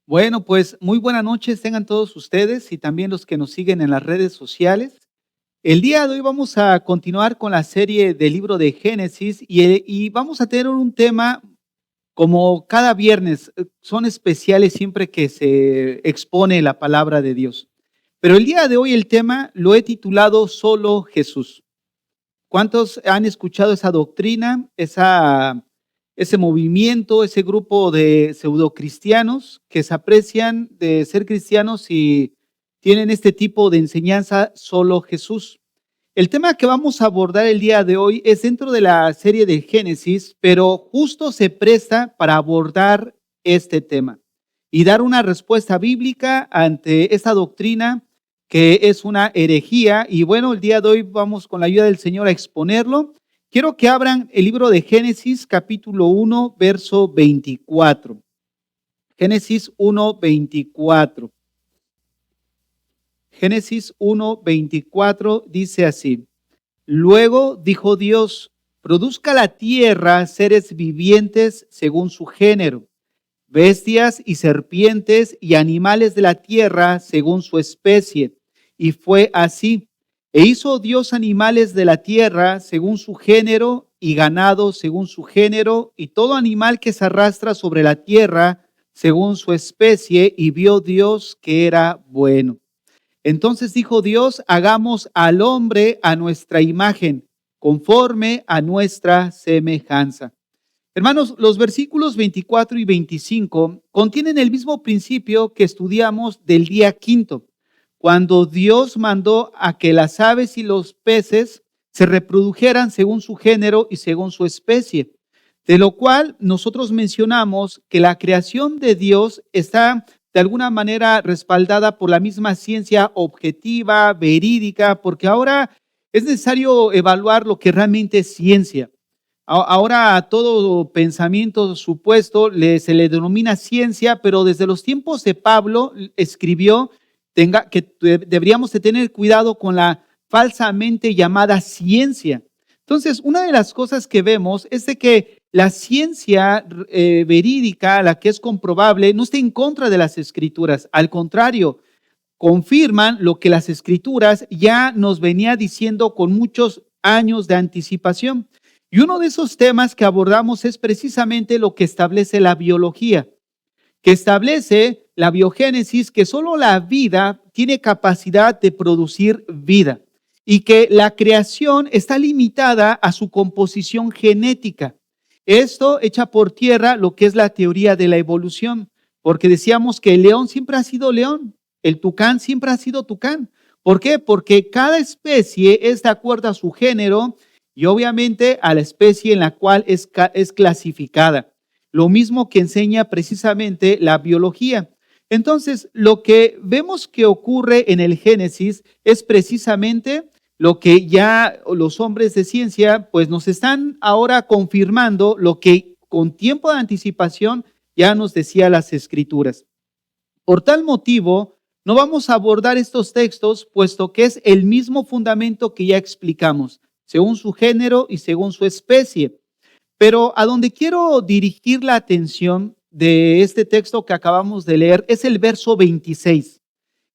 Bueno, pues muy buenas noches tengan todos ustedes y también los que nos siguen en las redes sociales. El día de hoy vamos a continuar con la serie del libro de Génesis y vamos a tener un tema como cada viernes. Son especiales siempre que se expone la palabra de Dios. Pero el día de hoy el tema lo he titulado Solo Jesús. ¿Cuántos han escuchado esa doctrina, ese movimiento, ese grupo de pseudocristianos que se aprecian de ser cristianos y tienen este tipo de enseñanza, solo Jesús? El tema que vamos a abordar el día de hoy es dentro de la serie de Génesis, pero justo se presta para abordar este tema y dar una respuesta bíblica ante esta doctrina que es una herejía. Y bueno, el día de hoy vamos con la ayuda del Señor a exponerlo. Quiero que abran el libro de Génesis, capítulo 1, verso 24. Génesis 1, 24. Génesis 1, 24 dice así: Luego dijo Dios, produzca la tierra seres vivientes según su género, bestias y serpientes y animales de la tierra según su especie. Y fue así. E hizo Dios animales de la tierra según su género y ganado según su género y todo animal que se arrastra sobre la tierra según su especie. Y vio Dios que era bueno. Entonces dijo Dios, hagamos al hombre a nuestra imagen, conforme a nuestra semejanza. Hermanos, los versículos 24 y 25 contienen el mismo principio que estudiamos del día quinto, cuando Dios mandó a que las aves y los peces se reprodujeran según su género y según su especie, de lo cual nosotros mencionamos que la creación de Dios está de alguna manera respaldada por la misma ciencia objetiva, verídica, porque ahora es necesario evaluar lo que realmente es ciencia. Ahora a todo pensamiento supuesto se le denomina ciencia, pero desde los tiempos de Pablo escribió que deberíamos de tener cuidado con la falsamente llamada ciencia. Entonces, una de las cosas que vemos es de que la ciencia verídica, la que es comprobable, no está en contra de las escrituras. Al contrario, confirman lo que las escrituras ya nos venía diciendo con muchos años de anticipación. Y uno de esos temas que abordamos es precisamente lo que establece la biología, que establece la biogénesis, que solo la vida tiene capacidad de producir vida y que la creación está limitada a su composición genética. Esto echa por tierra lo que es la teoría de la evolución, porque decíamos que el león siempre ha sido león, el tucán siempre ha sido tucán. ¿Por qué? Porque cada especie es de acuerdo a su género y obviamente a la especie en la cual es clasificada. Lo mismo que enseña precisamente la biología. Entonces, lo que vemos que ocurre en el Génesis es precisamente lo que ya los hombres de ciencia pues nos están ahora confirmando, lo que con tiempo de anticipación ya nos decía las Escrituras. Por tal motivo, no vamos a abordar estos textos, puesto que es el mismo fundamento que ya explicamos, según su género y según su especie. Pero a donde quiero dirigir la atención de este texto que acabamos de leer es el verso 26.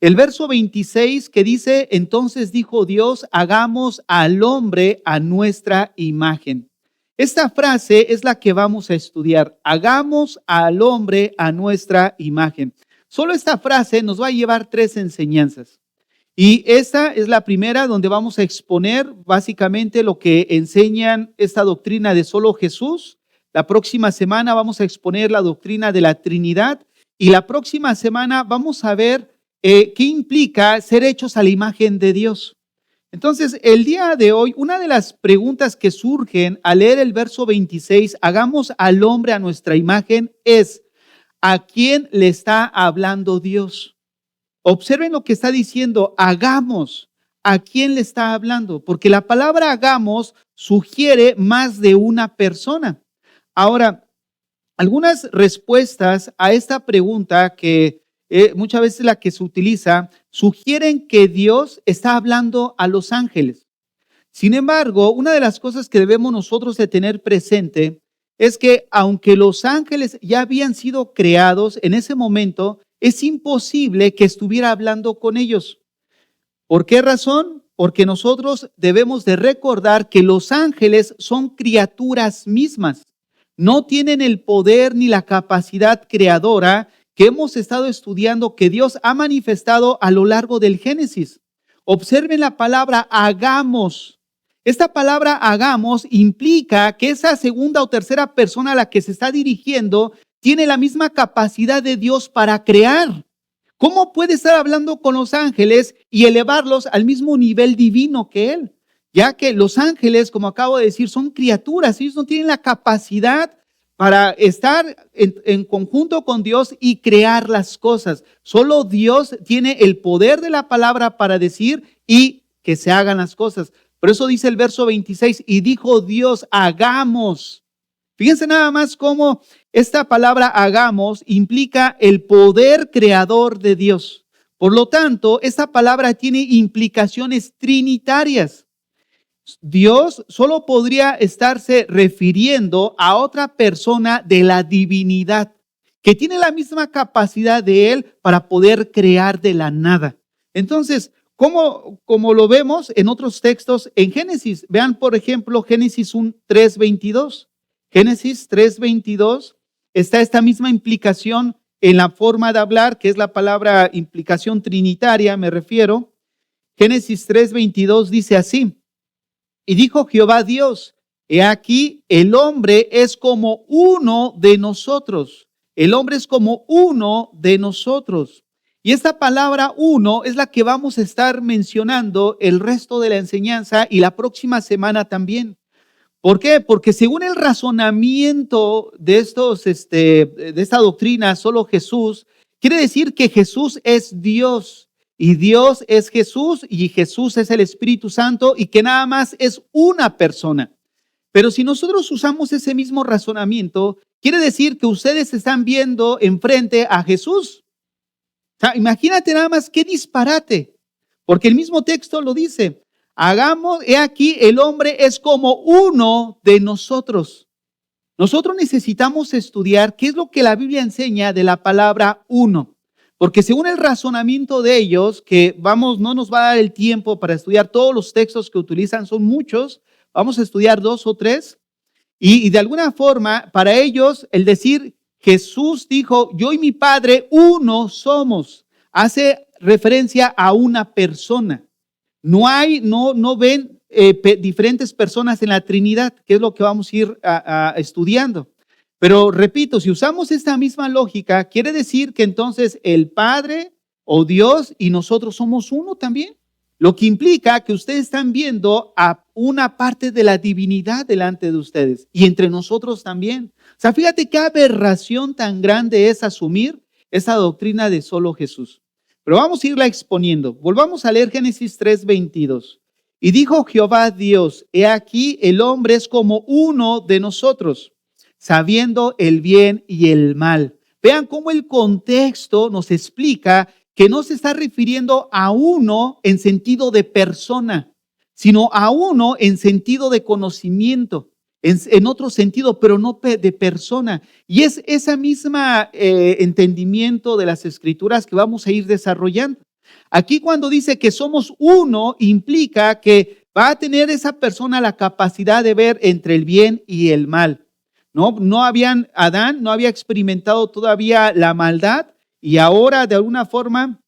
El verso 26 que dice, entonces dijo Dios, hagamos al hombre a nuestra imagen. Esta frase es la que vamos a estudiar, hagamos al hombre a nuestra imagen. Solo esta frase nos va a llevar 3 enseñanzas. Y esta es la primera donde vamos a exponer básicamente lo que enseñan esta doctrina de solo Jesús. La próxima semana vamos a exponer la doctrina de la Trinidad y la próxima semana vamos a ver qué implica ser hechos a la imagen de Dios. Entonces, el día de hoy, una de las preguntas que surgen al leer el verso 26, hagamos al hombre a nuestra imagen, es ¿a quién le está hablando Dios? Observen lo que está diciendo, hagamos. ¿A quién le está hablando? Porque la palabra hagamos sugiere más de una persona. Ahora, algunas respuestas a esta pregunta que muchas veces la que se utiliza, sugieren que Dios está hablando a los ángeles. Sin embargo, una de las cosas que debemos nosotros de tener presente es que aunque los ángeles ya habían sido creados en ese momento, es imposible que estuviera hablando con ellos. ¿Por qué razón? Porque nosotros debemos de recordar que los ángeles son criaturas mismas. No tienen el poder ni la capacidad creadora que hemos estado estudiando, que Dios ha manifestado a lo largo del Génesis. Observen la palabra hagamos. Esta palabra hagamos implica que esa segunda o tercera persona a la que se está dirigiendo tiene la misma capacidad de Dios para crear. ¿Cómo puede estar hablando con los ángeles y elevarlos al mismo nivel divino que Él? Ya que los ángeles, como acabo de decir, son criaturas. Ellos no tienen la capacidad para estar en conjunto con Dios y crear las cosas. Solo Dios tiene el poder de la palabra para decir y que se hagan las cosas. Por eso dice el verso 26, y dijo Dios, hagamos. Fíjense nada más cómo esta palabra hagamos implica el poder creador de Dios. Por lo tanto, esta palabra tiene implicaciones trinitarias. Dios solo podría estarse refiriendo a otra persona de la divinidad, que tiene la misma capacidad de Él para poder crear de la nada. Entonces, como lo vemos en otros textos en Génesis, vean por ejemplo Génesis 3:22. Génesis 3:22 está esta misma implicación en la forma de hablar, que es la palabra implicación trinitaria, me refiero. Génesis 3:22 dice así, y dijo Jehová Dios, he aquí el hombre es como uno de nosotros. El hombre es como uno de nosotros. Y esta palabra uno es la que vamos a estar mencionando el resto de la enseñanza y la próxima semana también. ¿Por qué? Porque según el razonamiento de esta doctrina, solo Jesús, quiere decir que Jesús es Dios y Dios es Jesús y Jesús es el Espíritu Santo y que nada más es una persona. Pero si nosotros usamos ese mismo razonamiento, quiere decir que ustedes están viendo enfrente a Jesús. O sea, imagínate nada más qué disparate, porque el mismo texto lo dice. Hagamos, he aquí, el hombre es como uno de nosotros. Nosotros necesitamos estudiar qué es lo que la Biblia enseña de la palabra uno. Porque según el razonamiento de ellos, que no nos va a dar el tiempo para estudiar todos los textos que utilizan, son muchos, vamos a estudiar 2 o 3. Y de alguna forma, para ellos, el decir Jesús dijo, yo y mi Padre uno somos, hace referencia a una persona. No ven diferentes personas en la Trinidad, que es lo que vamos a ir estudiando. Pero repito, si usamos esta misma lógica, quiere decir que entonces el Padre o Dios y nosotros somos uno también. Lo que implica que ustedes están viendo a una parte de la divinidad delante de ustedes y entre nosotros también. O sea, fíjate qué aberración tan grande es asumir esa doctrina de solo Jesús. Pero vamos a irla exponiendo. Volvamos a leer Génesis 3:22. Y dijo Jehová Dios, he aquí el hombre es como uno de nosotros, sabiendo el bien y el mal. Vean cómo el contexto nos explica que no se está refiriendo a uno en sentido de persona, sino a uno en sentido de conocimiento, en otro sentido, pero no de persona. Y es esa misma entendimiento de las Escrituras que vamos a ir desarrollando. Aquí cuando dice que somos uno, implica que va a tener esa persona la capacidad de ver entre el bien y el mal. Adán no había experimentado todavía la maldad y ahora de alguna forma,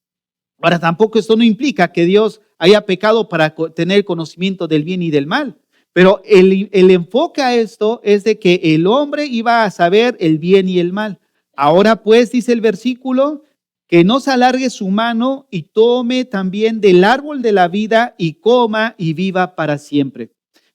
ahora tampoco esto no implica que Dios haya pecado para tener conocimiento del bien y del mal. Pero el enfoque a esto es de que el hombre iba a saber el bien y el mal. Ahora pues, dice el versículo, que no se alargue su mano y tome también del árbol de la vida y coma y viva para siempre.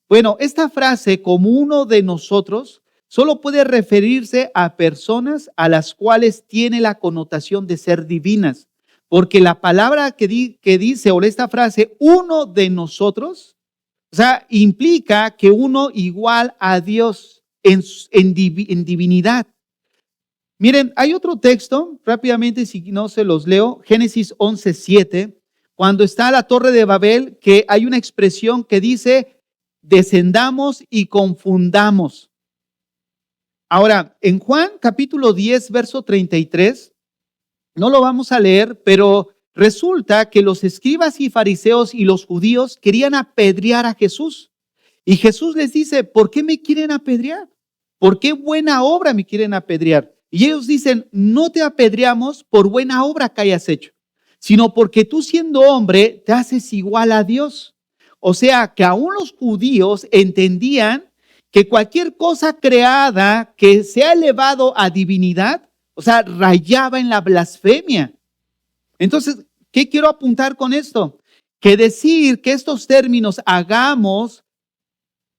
Bueno, esta frase, como uno de nosotros, solo puede referirse a personas a las cuales tiene la connotación de ser divinas. Porque la palabra que dice, o esta frase, uno de nosotros, o sea, implica que uno igual a Dios en divinidad. Miren, hay otro texto, rápidamente si no se los leo, Génesis 11:7, cuando está la torre de Babel, que hay una expresión que dice, descendamos y confundamos. Ahora, en Juan capítulo 10, verso 33, No lo vamos a leer, pero resulta que los escribas y fariseos y los judíos querían apedrear a Jesús. Y Jesús les dice, ¿por qué me quieren apedrear? ¿Por qué buena obra me quieren apedrear? Y ellos dicen, no te apedreamos por buena obra que hayas hecho, sino porque tú siendo hombre te haces igual a Dios. O sea, que aún los judíos entendían que cualquier cosa creada que sea elevado a divinidad, o sea, rayaba en la blasfemia. Entonces, ¿qué quiero apuntar con esto? Que decir que estos términos hagamos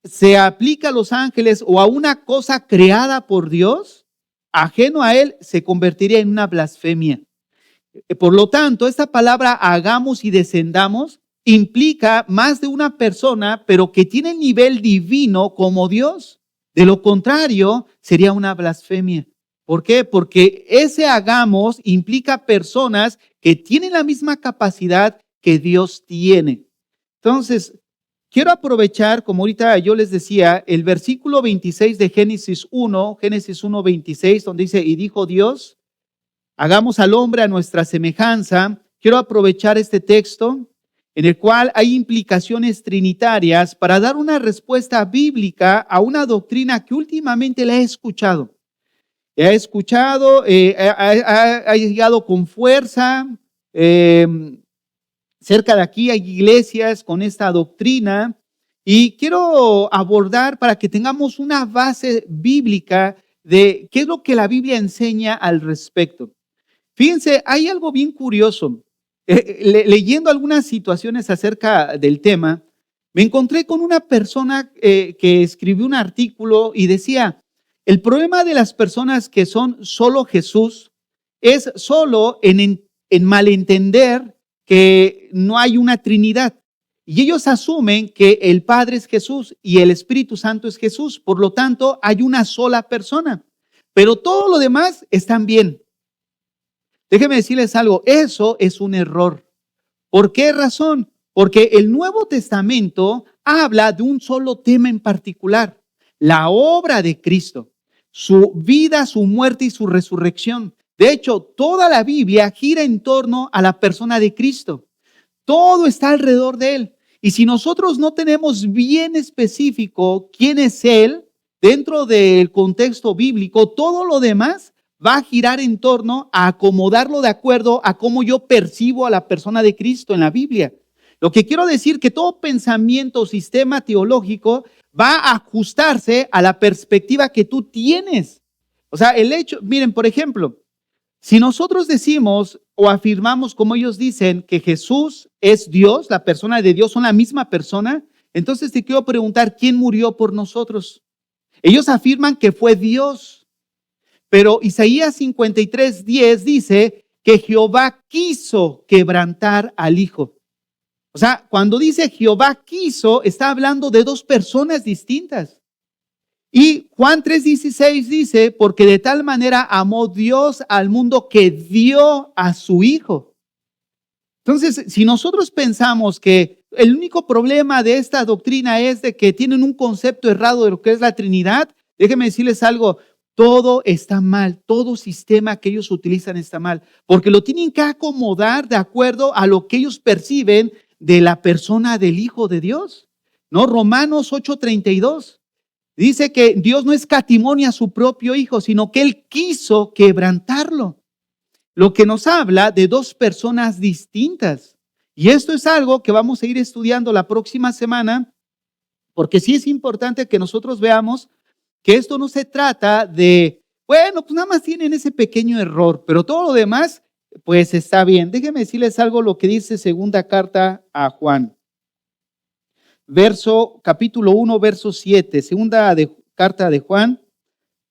se aplica a los ángeles o a una cosa creada por Dios, ajeno a Él, se convertiría en una blasfemia. Por lo tanto, esta palabra hagamos y descendamos implica más de una persona, pero que tiene el nivel divino como Dios. De lo contrario, sería una blasfemia. ¿Por qué? Porque ese hagamos implica personas que tienen la misma capacidad que Dios tiene. Entonces, quiero aprovechar, como ahorita yo les decía, el versículo 26 de Génesis 1, Génesis 1, 26, donde dice, y dijo Dios, hagamos al hombre a nuestra semejanza. Quiero aprovechar este texto en el cual hay implicaciones trinitarias para dar una respuesta bíblica a una doctrina que últimamente la he escuchado. Ha llegado con fuerza. Cerca de aquí hay iglesias con esta doctrina y quiero abordar para que tengamos una base bíblica de qué es lo que la Biblia enseña al respecto. Fíjense, hay algo bien curioso. Leyendo algunas situaciones acerca del tema, me encontré con una persona que escribió un artículo y decía, el problema de las personas que son solo Jesús es solo en malentender que no hay una Trinidad. Y ellos asumen que el Padre es Jesús y el Espíritu Santo es Jesús. Por lo tanto, hay una sola persona. Pero todo lo demás están bien. Déjenme decirles algo, eso es un error. ¿Por qué razón? Porque el Nuevo Testamento habla de un solo tema en particular, la obra de Cristo, su vida, su muerte y su resurrección. De hecho, toda la Biblia gira en torno a la persona de Cristo. Todo está alrededor de Él. Y si nosotros no tenemos bien específico quién es Él dentro del contexto bíblico, todo lo demás va a girar en torno a acomodarlo de acuerdo a cómo yo percibo a la persona de Cristo en la Biblia. Lo que quiero decir que todo pensamiento o sistema teológico va a ajustarse a la perspectiva que tú tienes. O sea, el hecho, miren, por ejemplo, si nosotros decimos o afirmamos como ellos dicen que Jesús es Dios, la persona de Dios son la misma persona, entonces te quiero preguntar, ¿quién murió por nosotros? Ellos afirman que fue Dios, pero Isaías 53:10 dice que Jehová quiso quebrantar al Hijo. O sea, cuando dice Jehová quiso, está hablando de dos personas distintas. Y Juan 3:16 dice, porque de tal manera amó Dios al mundo que dio a su Hijo. Entonces, si nosotros pensamos que el único problema de esta doctrina es de que tienen un concepto errado de lo que es la Trinidad, déjenme decirles algo, todo está mal, todo sistema que ellos utilizan está mal, porque lo tienen que acomodar de acuerdo a lo que ellos perciben de la persona del Hijo de Dios. ¿No? Romanos 8:32. Dice que Dios no escatimó a su propio Hijo, sino que Él quiso quebrantarlo. Lo que nos habla de dos personas distintas. Y esto es algo que vamos a ir estudiando la próxima semana, porque sí es importante que nosotros veamos que esto no se trata de, bueno, pues nada más tienen ese pequeño error, pero todo lo demás, pues está bien. Déjenme decirles algo lo que dice segunda carta a Juan. Capítulo 1, verso 7, carta de Juan,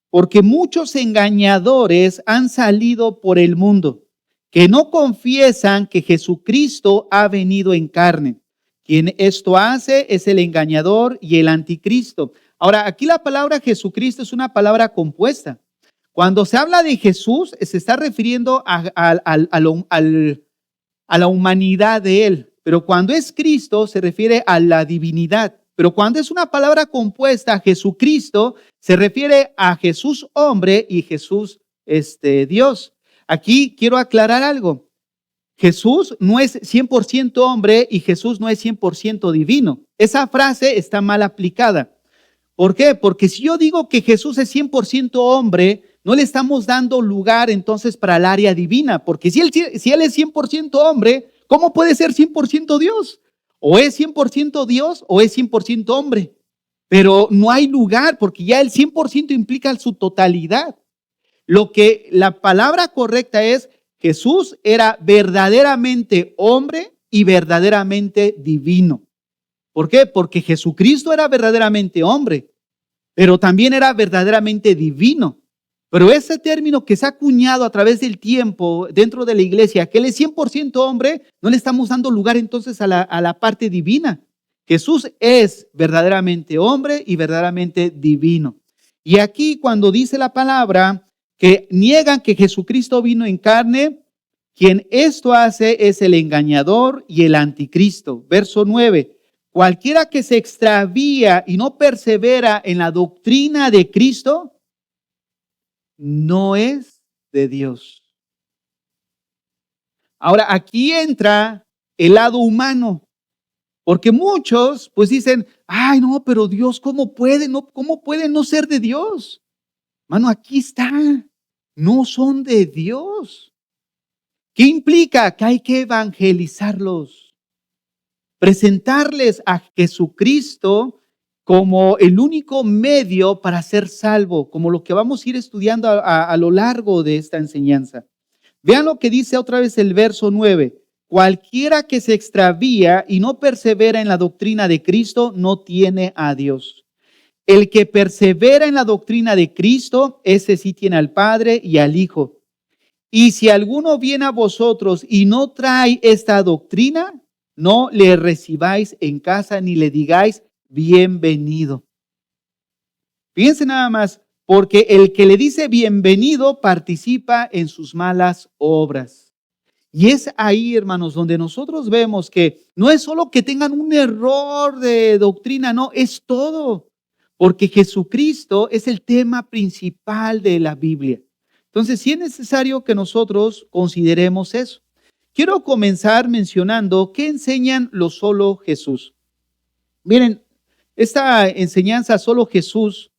porque muchos engañadores han salido por el mundo, que no confiesan que Jesucristo ha venido en carne. Quien esto hace es el engañador y el anticristo. Ahora, aquí la palabra Jesucristo es una palabra compuesta. Cuando se habla de Jesús, se está refiriendo a la humanidad de Él. Pero cuando es Cristo, se refiere a la divinidad. Pero cuando es una palabra compuesta, Jesucristo, se refiere a Jesús hombre y Jesús Dios. Aquí quiero aclarar algo. Jesús no es 100% hombre y Jesús no es 100% divino. Esa frase está mal aplicada. ¿Por qué? Porque si yo digo que Jesús es 100% hombre, no le estamos dando lugar entonces para el área divina. Porque si él es 100% hombre, ¿cómo puede ser 100% Dios? O es 100% Dios o es 100% hombre. Pero no hay lugar porque ya el 100% implica su totalidad. Lo que la palabra correcta es: Jesús era verdaderamente hombre y verdaderamente divino. ¿Por qué? Porque Jesucristo era verdaderamente hombre, pero también era verdaderamente divino. Pero ese término que se ha acuñado a través del tiempo dentro de la iglesia, que él es 100% hombre, no le estamos dando lugar entonces a la parte divina. Jesús es verdaderamente hombre y verdaderamente divino. Y aquí cuando dice la palabra que niegan que Jesucristo vino en carne, quien esto hace es el engañador y el anticristo. Verso 9. Cualquiera que se extravía y no persevera en la doctrina de Cristo, no es de Dios. Ahora, aquí entra el lado humano, porque muchos pues dicen: ay, no, pero Dios, ¿cómo puede no ser de Dios? Mano, aquí está, no son de Dios. ¿Qué implica? Que hay que evangelizarlos, presentarles a Jesucristo como el único medio para ser salvo, como lo que vamos a ir estudiando a lo largo de esta enseñanza. Vean lo que dice otra vez el verso 9. Cualquiera que se extravía y no persevera en la doctrina de Cristo no tiene a Dios. El que persevera en la doctrina de Cristo, ese sí tiene al Padre y al Hijo. Y si alguno viene a vosotros y no trae esta doctrina, no le recibáis en casa ni le digáis bienvenido. Fíjense nada más, porque el que le dice bienvenido participa en sus malas obras. Y es ahí, hermanos, donde nosotros vemos que no es solo que tengan un error de doctrina, no, es todo. Porque Jesucristo es el tema principal de la Biblia. Entonces, sí es necesario que nosotros consideremos eso. Quiero comenzar mencionando qué enseñan los solo Jesús. Miren, esta enseñanza solo Jesús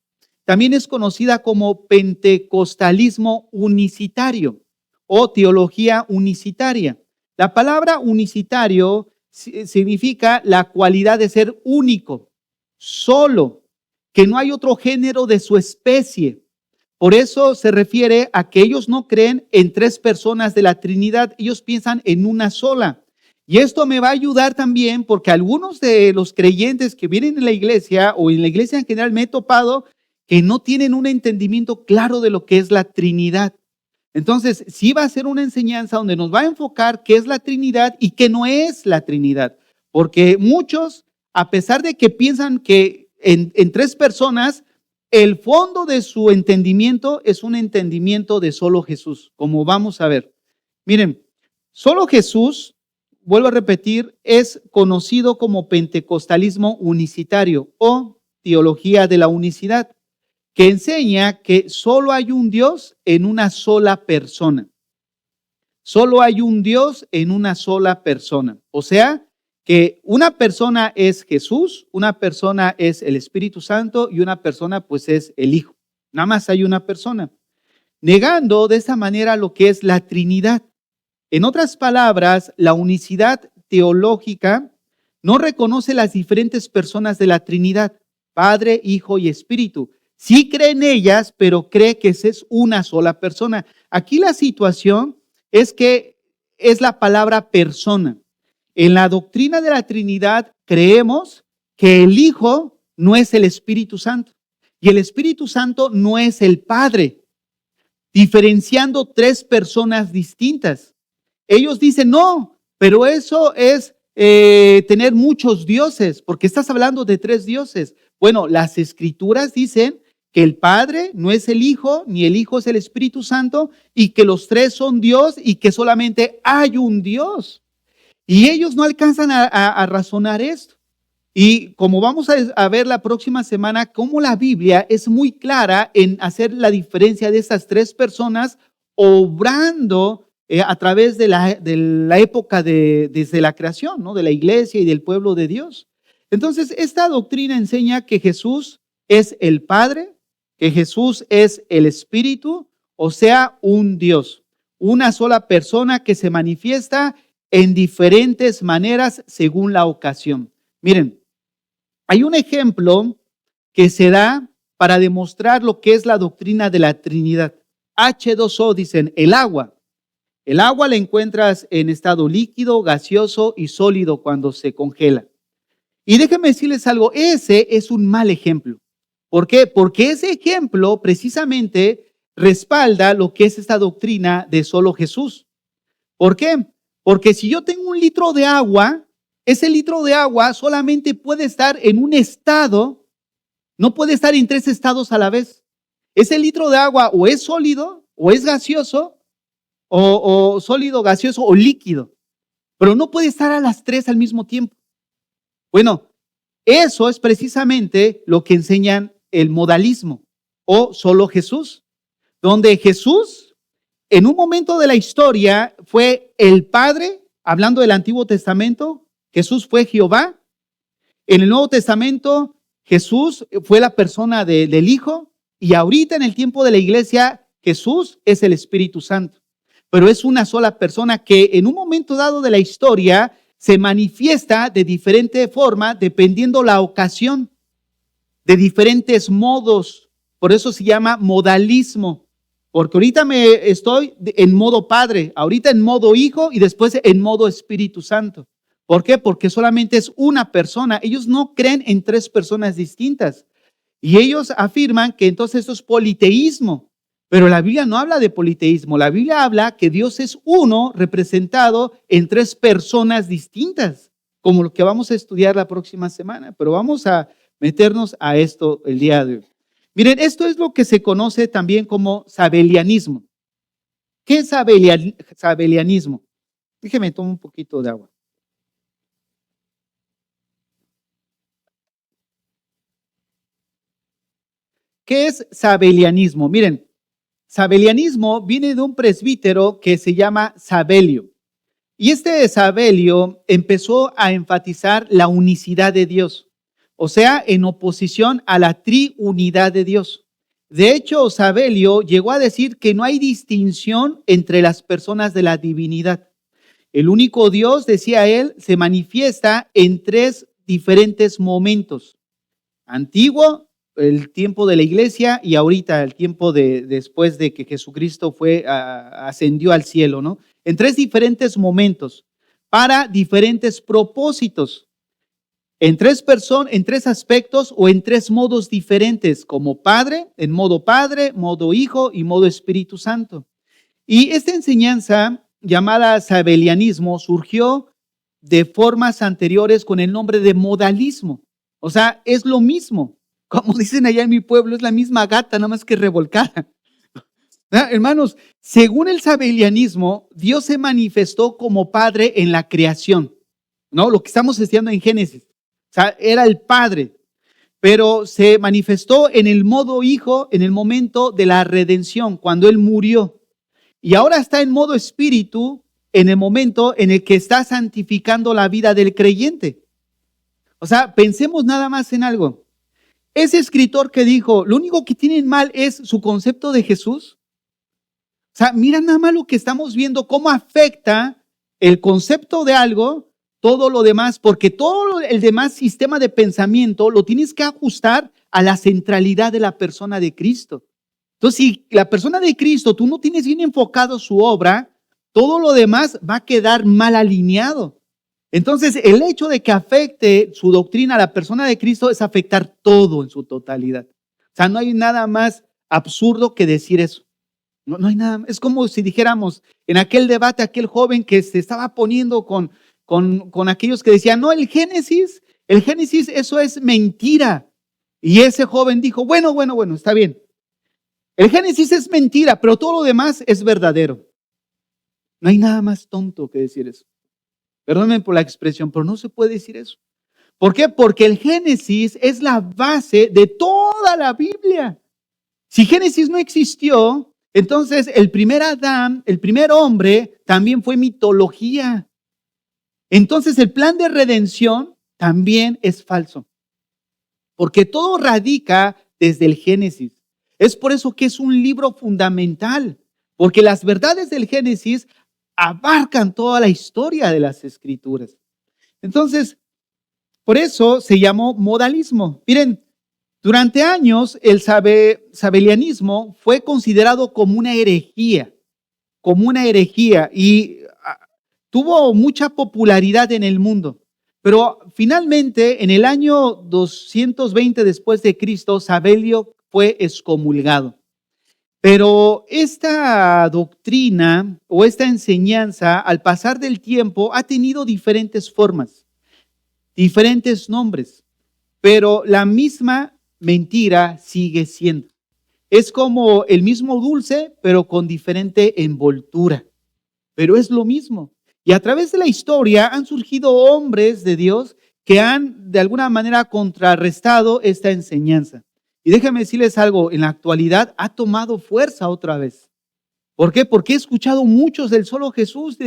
también es conocida como pentecostalismo unicitario o teología unicitaria. La palabra unicitario significa la cualidad de ser único, solo, que no hay otro género de su especie. Por eso se refiere a que ellos no creen en tres personas de la Trinidad, ellos piensan en una sola. Y esto me va a ayudar también porque algunos de los creyentes que vienen en la iglesia o en la iglesia en general me he topado que no tienen un entendimiento claro de lo que es la Trinidad. Entonces, sí va a ser una enseñanza donde nos va a enfocar qué es la Trinidad y qué no es la Trinidad. Porque muchos, a pesar de que piensan que en tres personas, el fondo de su entendimiento es un entendimiento de solo Jesús, como vamos a ver. Miren, solo Jesús, vuelvo a repetir, es conocido como pentecostalismo unicitario o teología de la unicidad, que enseña que solo hay un Dios en una sola persona. Solo hay un Dios en una sola persona. O sea, que una persona es Jesús, una persona es el Espíritu Santo y una persona pues es el Hijo. Nada más hay una persona. Negando de esa manera lo que es la Trinidad. En otras palabras, la unicidad teológica no reconoce las diferentes personas de la Trinidad, Padre, Hijo y Espíritu. Sí cree en ellas, pero cree que esa es una sola persona. Aquí la situación es que es la palabra persona. En la doctrina de la Trinidad creemos que el Hijo no es el Espíritu Santo y el Espíritu Santo no es el Padre, diferenciando tres personas distintas. Ellos dicen, no, pero eso es tener muchos dioses, porque estás hablando de tres dioses. Bueno, las Escrituras dicen que el Padre no es el Hijo, ni el Hijo es el Espíritu Santo, y que los tres son Dios y que solamente hay un Dios. Y ellos no alcanzan a razonar esto. Y como vamos a ver la próxima semana, cómo la Biblia es muy clara en hacer la diferencia de estas tres personas obrando a través de la época desde la creación, ¿no? De la iglesia y del pueblo de Dios. Entonces, esta doctrina enseña que Jesús es el Padre, que Jesús es el Espíritu, o sea, un Dios, una sola persona que se manifiesta en diferentes maneras según la ocasión. Miren, hay un ejemplo que se da para demostrar lo que es la doctrina de la Trinidad. H2O, dicen, el agua. El agua la encuentras en estado líquido, gaseoso y sólido cuando se congela. Y déjenme decirles algo, ese es un mal ejemplo. ¿Por qué? Porque ese ejemplo precisamente respalda lo que es esta doctrina de solo Jesús. ¿Por qué? Porque si yo tengo un litro de agua, ese litro de agua solamente puede estar en un estado, no puede estar en 3 estados a la vez. Ese litro de agua o es sólido, o es gaseoso, o sólido, gaseoso o líquido, pero no puede estar a las 3 al mismo tiempo. Bueno, eso es precisamente lo que enseñan el modalismo o solo Jesús, donde Jesús en un momento de la historia fue el Padre, hablando del Antiguo Testamento, Jesús fue Jehová. En el Nuevo Testamento, Jesús fue la persona del Hijo, y ahorita en el tiempo de la iglesia, Jesús es el Espíritu Santo. Pero es una sola persona que en un momento dado de la historia se manifiesta de diferente forma dependiendo la ocasión, de diferentes modos. Por eso se llama modalismo, porque ahorita estoy en modo Padre, ahorita en modo Hijo y después en modo Espíritu Santo. ¿Por qué? Porque solamente es una persona. Ellos no creen en 3 personas distintas. Y ellos afirman que entonces esto es politeísmo. Pero la Biblia no habla de politeísmo. La Biblia habla que Dios es uno representado en 3 personas distintas, como lo que vamos a estudiar la próxima semana. Pero vamos a meternos a esto el día de hoy. Miren, esto es lo que se conoce también como sabelianismo. ¿Qué es sabelianismo? Déjeme tomar un poquito de agua. ¿Qué es sabelianismo? Miren, sabelianismo viene de un presbítero que se llama Sabelio. Y este Sabelio empezó a enfatizar la unicidad de Dios, o sea, en oposición a la triunidad de Dios. De hecho, Sabelio llegó a decir que no hay distinción entre las personas de la divinidad. El único Dios, decía él, se manifiesta en 3 diferentes momentos: antiguo, el tiempo de la iglesia, y ahorita el tiempo después de que Jesucristo ascendió al cielo, ¿no? En 3 diferentes momentos, para diferentes propósitos, en 3 aspectos o en 3 modos diferentes, como Padre, en modo Padre, modo Hijo y modo Espíritu Santo. Y esta enseñanza llamada sabelianismo surgió de formas anteriores con el nombre de modalismo. O sea, es lo mismo. Como dicen allá en mi pueblo, es la misma gata, nada más que revolcada. Hermanos, según el sabelianismo, Dios se manifestó como Padre en la creación, ¿no? Lo que estamos estudiando en Génesis. O sea, era el Padre, pero se manifestó en el modo Hijo en el momento de la redención, cuando Él murió. Y ahora está en modo Espíritu en el momento en el que está santificando la vida del creyente. O sea, pensemos nada más en algo. Ese escritor que dijo, lo único que tienen mal es su concepto de Jesús. O sea, mira nada más lo que estamos viendo, cómo afecta el concepto de algo, todo lo demás, porque todo el demás sistema de pensamiento lo tienes que ajustar a la centralidad de la persona de Cristo. Entonces, si la persona de Cristo, tú no tienes bien enfocado su obra, todo lo demás va a quedar mal alineado. Entonces, el hecho de que afecte su doctrina a la persona de Cristo es afectar todo en su totalidad. O sea, no hay nada más absurdo que decir eso. No hay nada. Es como si dijéramos en aquel debate, aquel joven que se estaba poniendo con aquellos que decían, no, el Génesis, eso es mentira. Y ese joven dijo, bueno, está bien. El Génesis es mentira, pero todo lo demás es verdadero. No hay nada más tonto que decir eso. Perdónenme por la expresión, pero no se puede decir eso. ¿Por qué? Porque el Génesis es la base de toda la Biblia. Si Génesis no existió, Entonces, el primer Adán, el primer hombre, también fue mitología. Entonces, el plan de redención también es falso, porque todo radica desde el Génesis. Es por eso que es un libro fundamental, porque las verdades del Génesis abarcan toda la historia de las Escrituras. Entonces, por eso se llamó modalismo. Miren, durante años el sabelianismo fue considerado como una herejía, y tuvo mucha popularidad en el mundo. Pero finalmente, en el año 220 después de Cristo, Sabelio fue excomulgado. Pero esta doctrina o esta enseñanza, al pasar del tiempo, ha tenido diferentes formas, diferentes nombres, pero la misma mentira sigue siendo. Es como el mismo dulce, pero con diferente envoltura. Pero es lo mismo. Y a través de la historia han surgido hombres de Dios que han de alguna manera contrarrestado esta enseñanza. Y déjame decirles algo, en la actualidad ha tomado fuerza otra vez. ¿Por qué? Porque he escuchado muchos del solo Jesús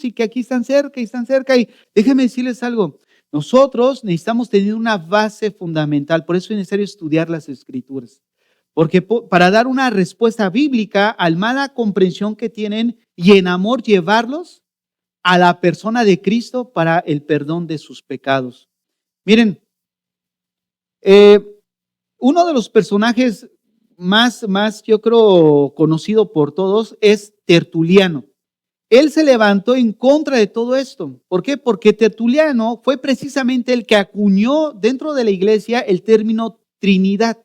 y que aquí están cerca y están cerca. Y déjame decirles algo, nosotros necesitamos tener una base fundamental, por eso es necesario estudiar las Escrituras. Porque para dar una respuesta bíblica al mala comprensión que tienen y en amor llevarlos a la persona de Cristo para el perdón de sus pecados. Miren, uno de los personajes más yo creo conocido por todos es Tertuliano. Él se levantó en contra de todo esto. ¿Por qué? Porque Tertuliano fue precisamente el que acuñó dentro de la iglesia el término Trinidad.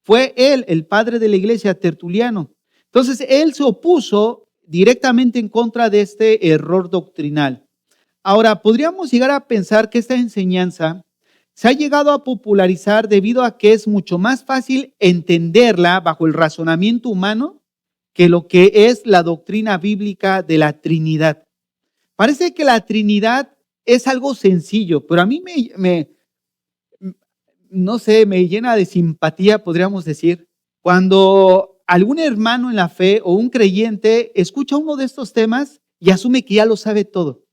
Fue él, el padre de la iglesia, Tertuliano. Entonces, él se opuso directamente en contra de este error doctrinal. Ahora, podríamos llegar a pensar que esta enseñanza se ha llegado a popularizar debido a que es mucho más fácil entenderla bajo el razonamiento humano que lo que es la doctrina bíblica de la Trinidad. Parece que la Trinidad es algo sencillo, pero a mí no sé, me llena de simpatía, podríamos decir, cuando algún hermano en la fe o un creyente escucha uno de estos temas y asume que ya lo sabe todo.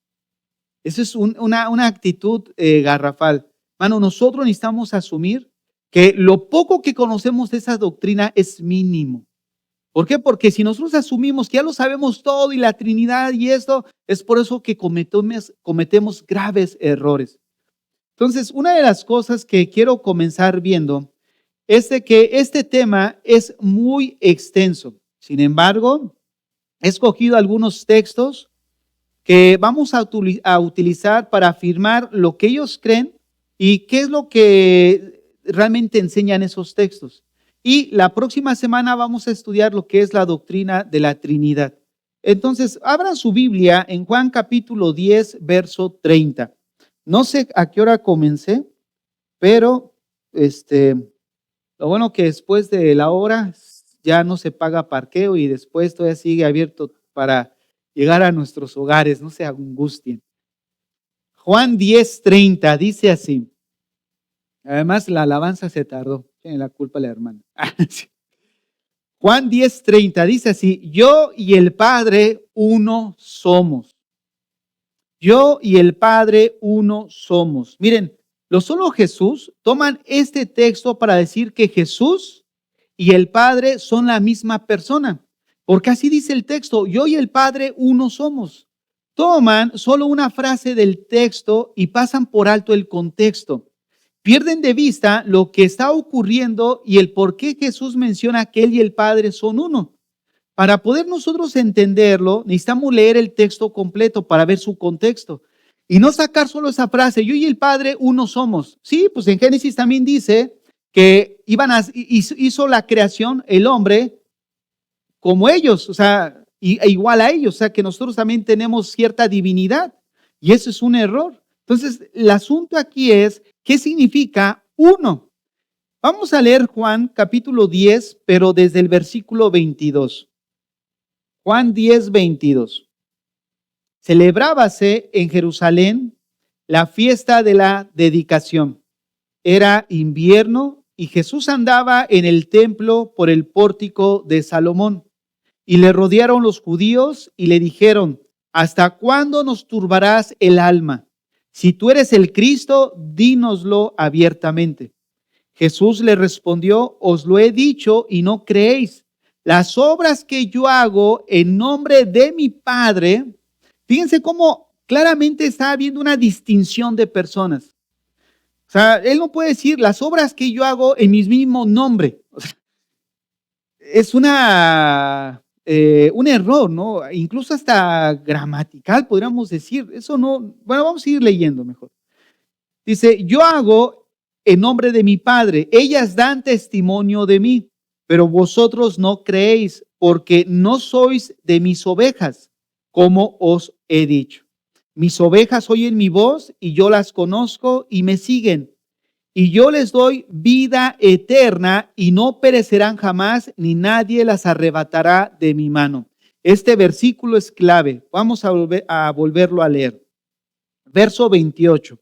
Eso es una actitud garrafal. Mano, nosotros necesitamos asumir que lo poco que conocemos de esa doctrina es mínimo. ¿Por qué? Porque si nosotros asumimos que ya lo sabemos todo y la Trinidad y esto, es por eso que cometemos graves errores. Entonces, una de las cosas que quiero comenzar viendo es de que este tema es muy extenso. Sin embargo, he escogido algunos textos que vamos a utilizar para afirmar lo que ellos creen y qué es lo que realmente enseñan esos textos. Y la próxima semana vamos a estudiar lo que es la doctrina de la Trinidad. Entonces, abran su Biblia en Juan capítulo 10, verso 30. No sé a qué hora comencé, pero lo bueno que después de la hora ya no se paga parqueo y después todavía sigue abierto para llegar a nuestros hogares, no se angustien. Juan 10:30 dice así. Además, la alabanza se tardó. Tiene la culpa la hermana. Juan 10:30 dice así: yo y el Padre uno somos. Yo y el Padre uno somos. Miren, los solo Jesús toman este texto para decir que Jesús y el Padre son la misma persona. Porque así dice el texto, yo y el Padre uno somos. Toman solo una frase del texto y pasan por alto el contexto. Pierden de vista lo que está ocurriendo y el por qué Jesús menciona que Él y el Padre son uno. Para poder nosotros entenderlo, necesitamos leer el texto completo para ver su contexto. Y no sacar solo esa frase, yo y el Padre uno somos. Sí, pues en Génesis también dice que hizo la creación, el hombre, como ellos, o sea, igual a ellos, o sea que nosotros también tenemos cierta divinidad y eso es un error. Entonces, el asunto aquí es, ¿qué significa uno? Vamos a leer Juan capítulo 10, pero desde el versículo 22. Juan 10:22. Celebrábase en Jerusalén la fiesta de la dedicación. Era invierno y Jesús andaba en el templo por el pórtico de Salomón. Y le rodearon los judíos y le dijeron: ¿hasta cuándo nos turbarás el alma? Si tú eres el Cristo, dínoslo abiertamente. Jesús le respondió: os lo he dicho y no creéis. Las obras que yo hago en nombre de mi Padre, fíjense cómo claramente está habiendo una distinción de personas. O sea, él no puede decir las obras que yo hago en mi mismo nombre. O sea, es un error, ¿no? Incluso hasta gramatical, podríamos decir. Eso no, bueno, vamos a seguir leyendo mejor. Dice: yo hago en nombre de mi Padre, ellas dan testimonio de mí, pero vosotros no creéis, porque no sois de mis ovejas, como os he dicho. Mis ovejas oyen mi voz y yo las conozco y me siguen. Y yo les doy vida eterna y no perecerán jamás, ni nadie las arrebatará de mi mano. Este versículo es clave. Vamos a volverlo a leer. Verso 28.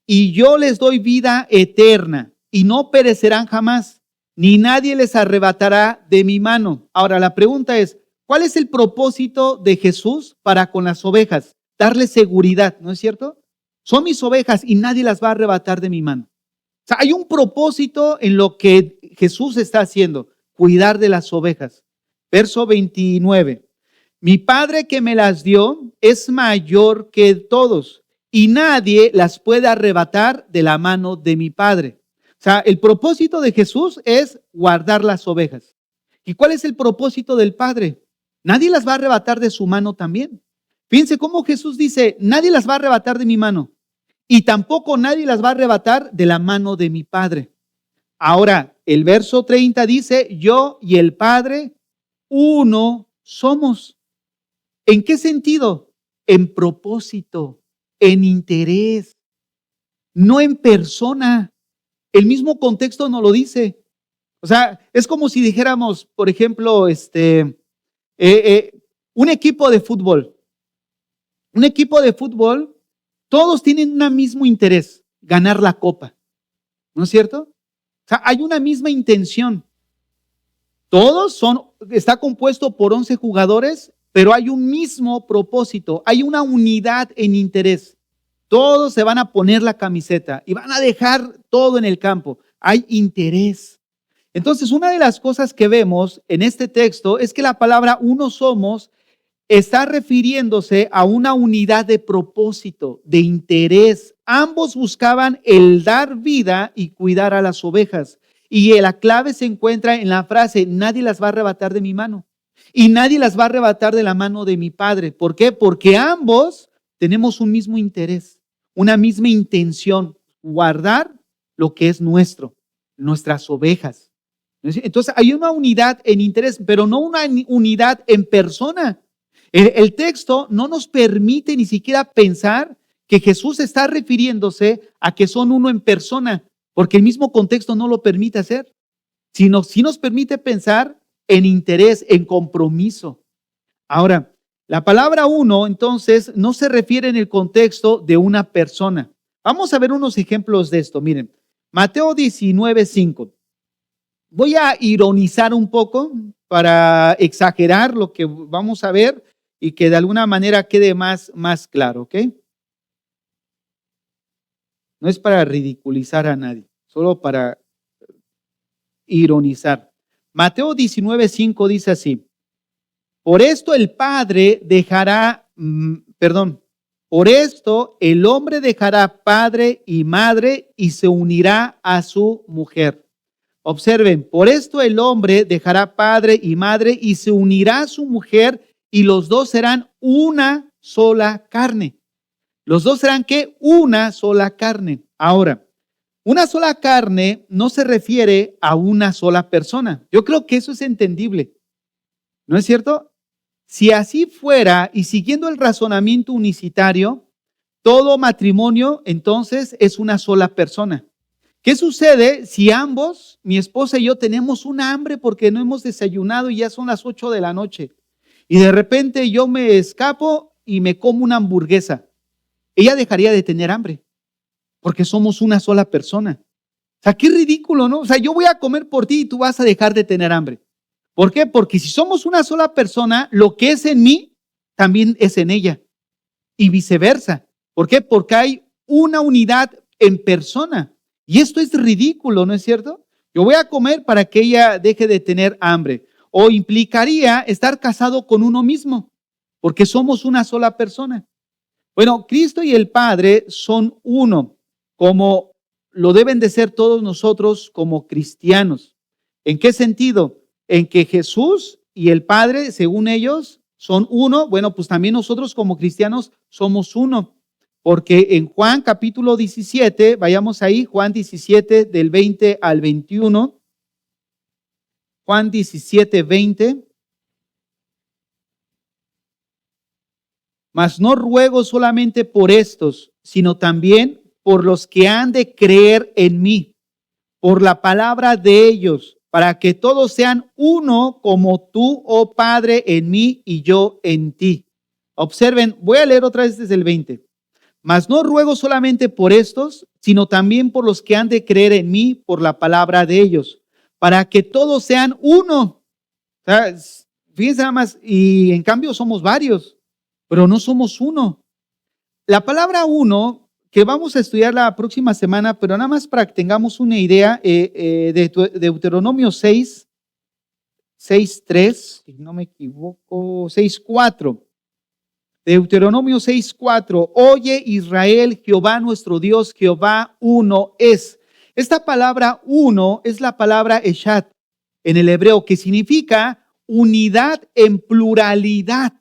Y yo les doy vida eterna y no perecerán jamás, ni nadie les arrebatará de mi mano. Ahora la pregunta es, ¿cuál es el propósito de Jesús para con las ovejas? Darles seguridad, ¿no es cierto? Son mis ovejas y nadie las va a arrebatar de mi mano. O sea, hay un propósito en lo que Jesús está haciendo, cuidar de las ovejas. Verso 29. Mi Padre que me las dio es mayor que todos y nadie las puede arrebatar de la mano de mi Padre. O sea, el propósito de Jesús es guardar las ovejas. ¿Y cuál es el propósito del Padre? Nadie las va a arrebatar de su mano también. Fíjense cómo Jesús dice: nadie las va a arrebatar de mi mano. Y tampoco nadie las va a arrebatar de la mano de mi Padre. Ahora, el verso 30 dice: yo y el Padre, uno somos. ¿En qué sentido? En propósito, en interés, no en persona. El mismo contexto nos lo dice. O sea, es como si dijéramos, por ejemplo, un equipo de fútbol. Un equipo de fútbol, todos tienen un mismo interés: ganar la copa. ¿No es cierto? O sea, hay una misma intención. Está compuesto por 11 jugadores, pero hay un mismo propósito, hay una unidad en interés. Todos se van a poner la camiseta y van a dejar todo en el campo. Hay interés. Entonces, una de las cosas que vemos en este texto es que la palabra uno somos está refiriéndose a una unidad de propósito, de interés. Ambos buscaban el dar vida y cuidar a las ovejas. Y la clave se encuentra en la frase: nadie las va a arrebatar de mi mano y nadie las va a arrebatar de la mano de mi Padre. ¿Por qué? Porque ambos tenemos un mismo interés, una misma intención: guardar lo que es nuestro, nuestras ovejas. Entonces hay una unidad en interés, pero no una unidad en persona. El texto no nos permite ni siquiera pensar que Jesús está refiriéndose a que son uno en persona, porque el mismo contexto no lo permite hacer, sino sí nos permite pensar en interés, en compromiso. Ahora, la palabra uno, entonces, no se refiere en el contexto de una persona. Vamos a ver unos ejemplos de esto. Miren, Mateo 19:5. Voy a ironizar un poco para exagerar lo que vamos a ver y que de alguna manera quede más claro, ¿ok? No es para ridiculizar a nadie, solo para ironizar. Mateo 19:5 dice así: por esto el padre dejará, por esto el hombre dejará padre y madre y se unirá a su mujer. Observen, por esto el hombre dejará padre y madre y se unirá a su mujer y los dos serán una sola carne. Los dos serán ¿qué? Una sola carne. Ahora, una sola carne no se refiere a una sola persona. Yo creo que eso es entendible. ¿No es cierto? Si así fuera y siguiendo el razonamiento unicitario, todo matrimonio entonces es una sola persona. ¿Qué sucede si ambos, mi esposa y yo, tenemos una hambre porque no hemos desayunado y ya son las 8 de la noche? Y de repente yo me escapo y me como una hamburguesa. Ella dejaría de tener hambre porque somos una sola persona. sea, qué ridículo, ¿no? O sea, yo voy a comer por ti y tú vas a dejar de tener hambre. ¿Por qué? Porque si somos una sola persona, lo que es en mí también es en ella y viceversa. ¿Por qué? Porque hay una unidad en persona. Y esto es ridículo, ¿no es cierto? Yo voy a comer para que ella deje de tener hambre. O implicaría estar casado con uno mismo, porque somos una sola persona. Bueno, Cristo y el Padre son uno, como lo deben de ser todos nosotros como cristianos. ¿En qué sentido? En que Jesús y el Padre, según ellos, son uno. Bueno, pues también nosotros como cristianos somos uno. Porque en Juan capítulo 17, vayamos ahí, Juan 17 del 20 al 21. Juan 17, 20. Mas no ruego solamente por estos, sino también por los que han de creer en mí, por la palabra de ellos, para que todos sean uno como tú, oh Padre, en mí y yo en ti. Observen, voy a leer otra vez desde el 20. Mas no ruego solamente por estos, sino también por los que han de creer en mí, por la palabra de ellos, para que todos sean uno. O sea, fíjense nada más, y en cambio somos varios, pero no somos uno. La palabra uno, que vamos a estudiar la próxima semana, pero nada más para que tengamos una idea, de Deuteronomio 6, 6.3, si no me equivoco, 6.4. Deuteronomio 6.4, oye Israel, Jehová nuestro Dios, Jehová uno es. Esta palabra uno es la palabra eshad en el hebreo, que significa unidad en pluralidad.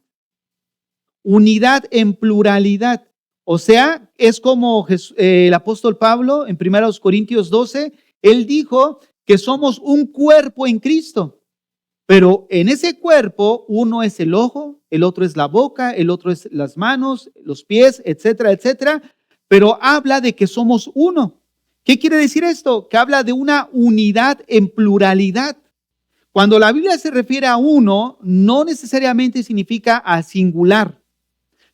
Unidad en pluralidad. O sea, es como el apóstol Pablo en 1 Corintios 12, él dijo que somos un cuerpo en Cristo. Pero en ese cuerpo, uno es el ojo, el otro es la boca, el otro es las manos, los pies, etcétera, etcétera. Pero habla de que somos uno. ¿Qué quiere decir esto? Que habla de una unidad en pluralidad. Cuando la Biblia se refiere a uno, no necesariamente significa a singular,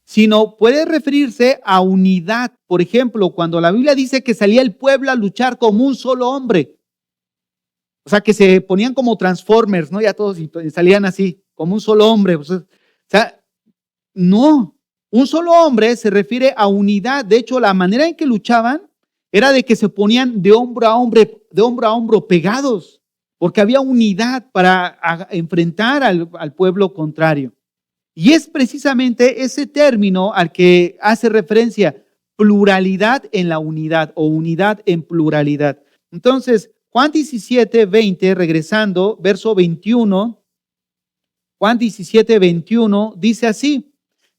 sino puede referirse a unidad. Por ejemplo, cuando la Biblia dice que salía el pueblo a luchar como un solo hombre, o sea, que se ponían como Transformers, ¿no? Ya todos y salían así, como un solo hombre. O sea, no. Un solo hombre se refiere a unidad. De hecho, la manera en que luchaban era de que se ponían de hombro a hombro pegados, porque había unidad para enfrentar al pueblo contrario. Y es precisamente ese término al que hace referencia, pluralidad en la unidad o unidad en pluralidad. Entonces, Juan 17, 20, regresando, verso 21, Juan 17, 21, dice así,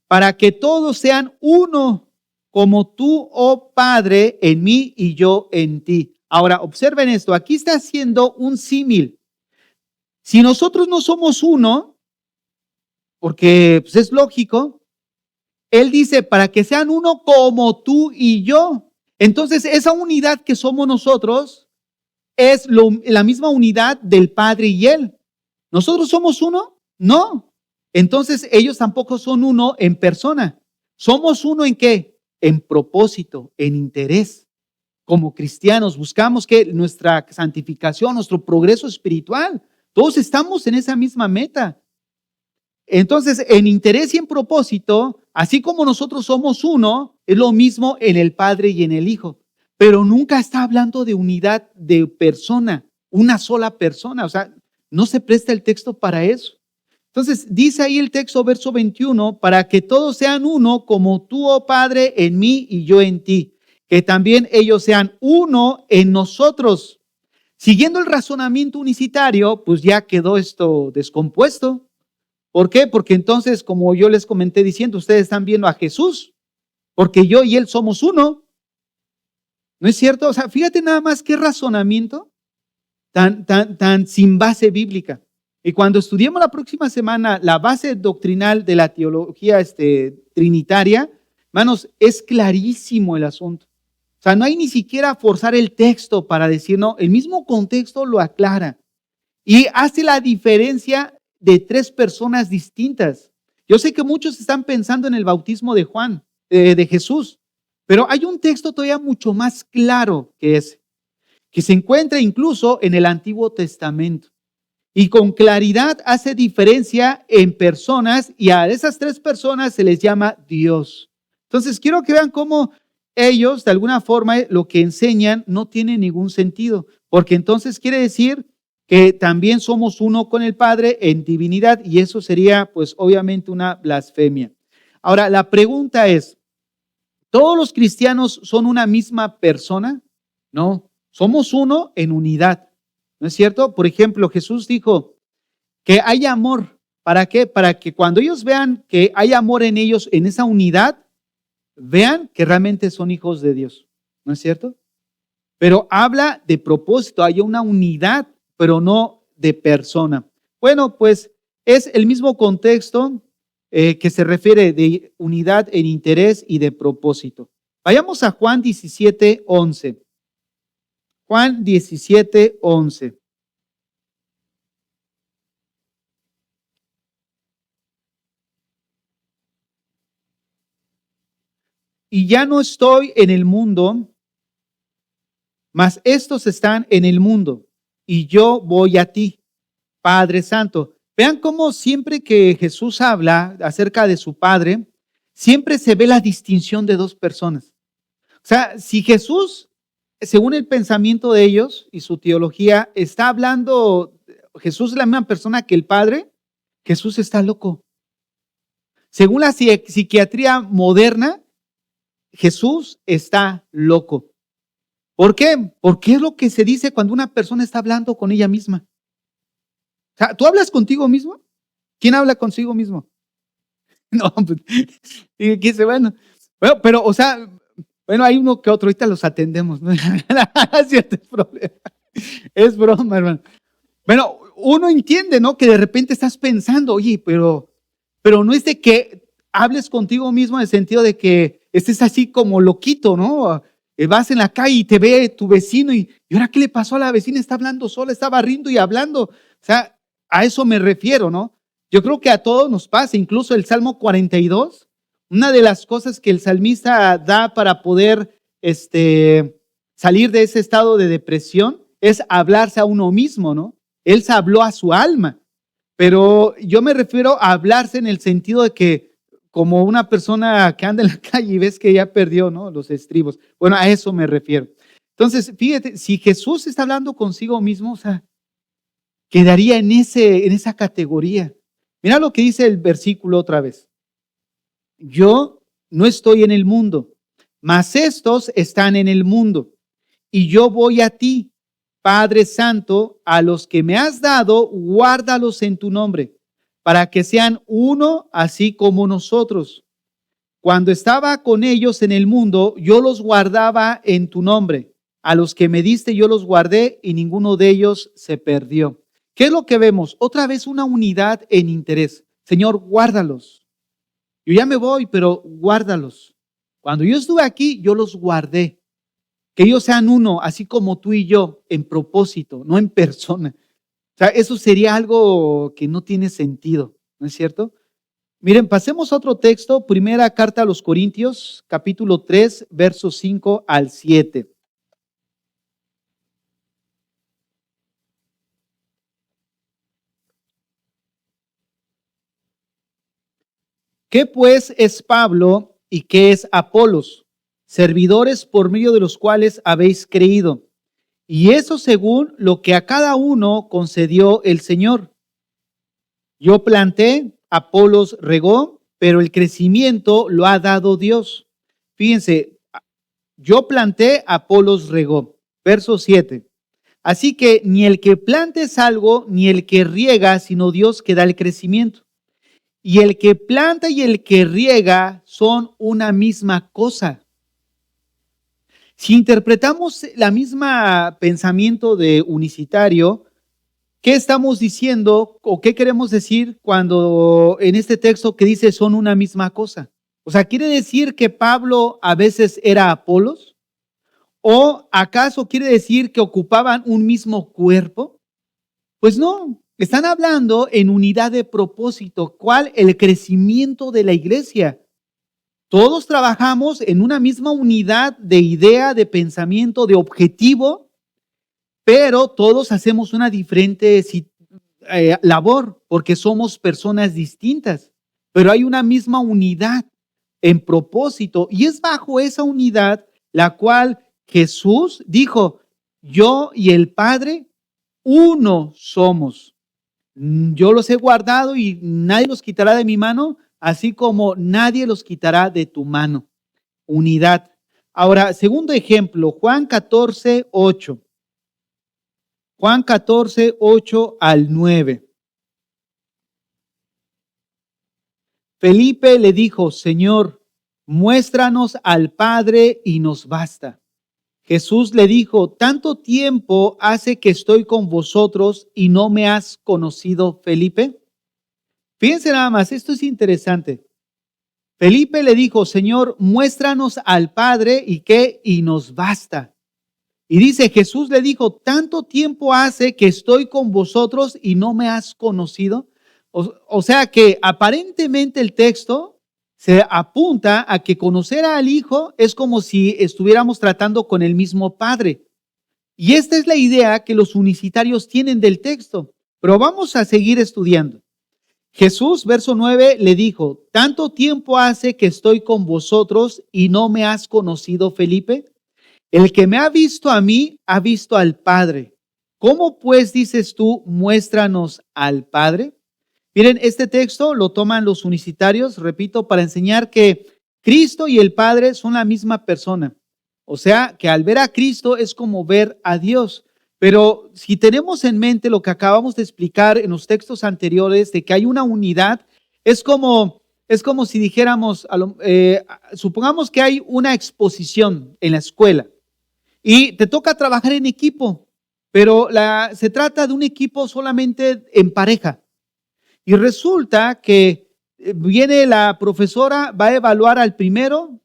para que todos sean uno, como tú, oh Padre, en mí y yo en ti. Ahora, observen esto, aquí está haciendo un símil. Si nosotros no somos uno, porque pues, es lógico, él dice, para que sean uno como tú y yo. Entonces, esa unidad que somos nosotros es la misma unidad del Padre y Él. ¿Nosotros somos uno? No. Entonces ellos tampoco son uno en persona. ¿Somos uno en qué? En propósito, en interés. Como cristianos buscamos que nuestra santificación, nuestro progreso espiritual, todos estamos en esa misma meta. Entonces, en interés y en propósito, así como nosotros somos uno, es lo mismo en el Padre y en el Hijo. Pero nunca está hablando de unidad de persona, una sola persona. O sea, no se presta el texto para eso. Entonces, dice ahí el texto, verso 21, para que todos sean uno, como tú, oh Padre, en mí y yo en ti. Que también ellos sean uno en nosotros. Siguiendo el razonamiento unicitario, pues ya quedó esto descompuesto. ¿Por qué? Porque entonces, como yo les comenté diciendo, ustedes están viendo a Jesús, porque yo y Él somos uno. ¿No es cierto? O sea, fíjate nada más qué razonamiento tan sin base bíblica. Y cuando estudiemos la próxima semana la base doctrinal de la teología trinitaria, hermanos, es clarísimo el asunto. O sea, no hay ni siquiera forzar el texto para decir, no, el mismo contexto lo aclara y hace la diferencia de tres personas distintas. Yo sé que muchos están pensando en el bautismo de Juan, de Jesús, pero hay un texto todavía mucho más claro que ese. que se encuentra incluso en el Antiguo Testamento. Y con claridad hace diferencia en personas, y a esas tres personas se les llama Dios. Entonces quiero que vean cómo ellos, de alguna forma, lo que enseñan no tiene ningún sentido, porque entonces quiere decir que también somos uno con el Padre en divinidad, y eso sería, pues, obviamente una blasfemia. Ahora, la pregunta es, ¿todos los cristianos son una misma persona? No, somos uno en unidad, ¿no es cierto? Por ejemplo, Jesús dijo que hay amor. ¿Para qué? Para que cuando ellos vean que hay amor en ellos, en esa unidad, vean que realmente son hijos de Dios, ¿no es cierto? Pero habla de propósito, hay una unidad, pero no de persona. Bueno, pues es el mismo contexto que se refiere de unidad en interés y de propósito. Vayamos a Juan 17:11. Juan 17:11. Y ya no estoy en el mundo, mas estos están en el mundo, y yo voy a ti, Padre Santo. Vean cómo siempre que Jesús habla acerca de su Padre, siempre se ve la distinción de dos personas. O sea, si Jesús, según el pensamiento de ellos y su teología, está hablando, Jesús es la misma persona que el Padre, Jesús está loco. Según la psiquiatría moderna, Jesús está loco. ¿Por qué? Porque es lo que se dice cuando una persona está hablando con ella misma. O sea, ¿tú hablas contigo mismo? ¿Quién habla consigo mismo? No, pues, dice, bueno, pero, o sea, bueno, hay uno que otro, ahorita los atendemos, ¿no? Cierto, es problema. Es broma, hermano. Bueno, uno entiende, ¿no? Que de repente estás pensando, oye, pero no es de que hables contigo mismo en el sentido de que estés así como loquito, ¿no? Vas en la calle y te ve tu vecino y ahora ¿qué le pasó a la vecina? Está hablando sola, está barriendo y hablando. O sea, a eso me refiero, ¿no? Yo creo que a todos nos pasa, incluso el Salmo 42, una de las cosas que el salmista da para poder salir de ese estado de depresión es hablarse a uno mismo, ¿no? Él se habló a su alma, pero yo me refiero a hablarse en el sentido de que como una persona que anda en la calle y ves que ya perdió, ¿no? Los estribos. Bueno, a eso me refiero. Entonces, fíjate, si Jesús está hablando consigo mismo, o sea, quedaría en esa categoría. Mira lo que dice el versículo otra vez. Yo no estoy en el mundo, mas estos están en el mundo. Y yo voy a ti, Padre Santo, a los que me has dado, guárdalos en tu nombre, para que sean uno así como nosotros. Cuando estaba con ellos en el mundo, yo los guardaba en tu nombre. A los que me diste yo los guardé y ninguno de ellos se perdió. ¿Qué es lo que vemos? Otra vez una unidad en interés. Señor, guárdalos. Yo ya me voy, pero guárdalos. Cuando yo estuve aquí, yo los guardé. Que ellos sean uno, así como tú y yo, en propósito, no en persona. O sea, eso sería algo que no tiene sentido, ¿no es cierto? Miren, pasemos a otro texto, primera carta a los Corintios, capítulo 3, versos 5 al 7. ¿Qué pues es Pablo y qué es Apolos? Servidores por medio de los cuales habéis creído. Y eso según lo que a cada uno concedió el Señor. Yo planté, Apolos regó, pero el crecimiento lo ha dado Dios. Fíjense, yo planté, Apolos regó. Verso 7. Así que ni el que plante es algo, ni el que riega, sino Dios que da el crecimiento. Y el que planta y el que riega son una misma cosa. Si interpretamos la misma pensamiento de unicitario, ¿qué estamos diciendo o qué queremos decir cuando en este texto que dice son una misma cosa? O sea, ¿quiere decir que Pablo a veces era Apolos? ¿O acaso quiere decir que ocupaban un mismo cuerpo? Pues no, están hablando en unidad de propósito. ¿Cuál? El crecimiento de la iglesia. Todos trabajamos en una misma unidad de idea, de pensamiento, de objetivo, pero todos hacemos una diferente labor porque somos personas distintas, pero hay una misma unidad en propósito y es bajo esa unidad la cual Jesús dijo, yo y el Padre uno somos. Yo los he guardado y nadie los quitará de mi mano, así como nadie los quitará de tu mano. Unidad. Ahora, segundo ejemplo, Juan 14, 8. Juan 14, 8 al 9. Felipe le dijo, Señor, muéstranos al Padre y nos basta. Jesús le dijo, tanto tiempo hace que estoy con vosotros y no me has conocido, Felipe. Fíjense nada más, esto es interesante. Felipe le dijo, Señor, muéstranos al Padre y qué, y nos basta. Y dice, Jesús le dijo, tanto tiempo hace que estoy con vosotros y no me has conocido. O sea que aparentemente el texto se apunta a que conocer al Hijo es como si estuviéramos tratando con el mismo Padre. Y esta es la idea que los unicitarios tienen del texto. Pero vamos a seguir estudiando. Jesús, verso 9, le dijo, ¿tanto tiempo hace que estoy con vosotros y no me has conocido, Felipe? El que me ha visto a mí, ha visto al Padre. ¿Cómo pues dices tú, muéstranos al Padre? Miren, este texto lo toman los unicitarios, repito, para enseñar que Cristo y el Padre son la misma persona. O sea, que al ver a Cristo es como ver a Dios. Pero si tenemos en mente lo que acabamos de explicar en los textos anteriores de que hay una unidad, es como si dijéramos, supongamos que hay una exposición en la escuela y te toca trabajar en equipo, pero se trata de un equipo solamente en pareja. Y resulta que viene la profesora, va a evaluar al primero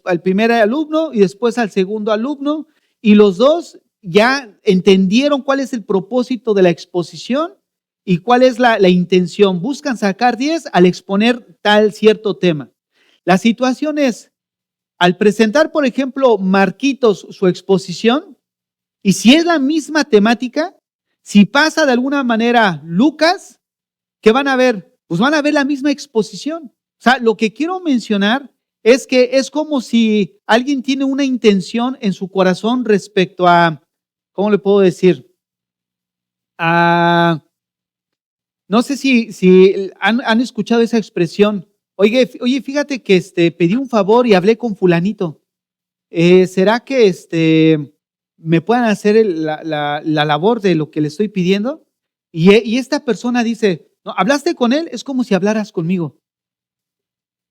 al primer alumno y después al segundo alumno, y los dos ya entendieron cuál es el propósito de la exposición y cuál es la intención. Buscan sacar 10 al exponer tal cierto tema. La situación es, al presentar, por ejemplo, Marquitos su exposición, y si es la misma temática, si pasa de alguna manera Lucas, ¿qué van a ver? Pues van a ver la misma exposición. O sea, lo que quiero mencionar es que es como si alguien tiene una intención en su corazón respecto a, ¿cómo le puedo decir? No sé si han escuchado esa expresión. Oye, fíjate que pedí un favor y hablé con fulanito. ¿Será que me puedan hacer la labor de lo que le estoy pidiendo? Y esta persona dice, no, hablaste con él, es como si hablaras conmigo.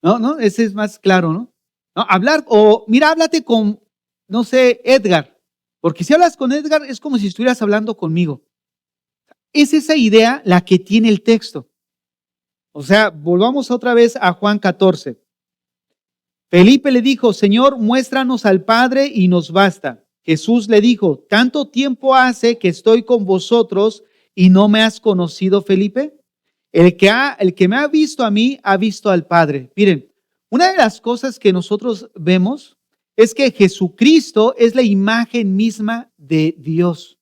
No, ese es más claro, ¿no? No, hablar, o mira, háblate con, no sé, Edgar, porque si hablas con Edgar es como si estuvieras hablando conmigo. Es esa idea la que tiene el texto. O sea, volvamos otra vez a Juan 14. Felipe le dijo, Señor, muéstranos al Padre y nos basta. Jesús le dijo, ¿tanto tiempo hace que estoy con vosotros y no me has conocido, Felipe? El que me ha visto a mí, ha visto al Padre. Miren, una de las cosas que nosotros vemos es que Jesucristo es la imagen misma de Dios.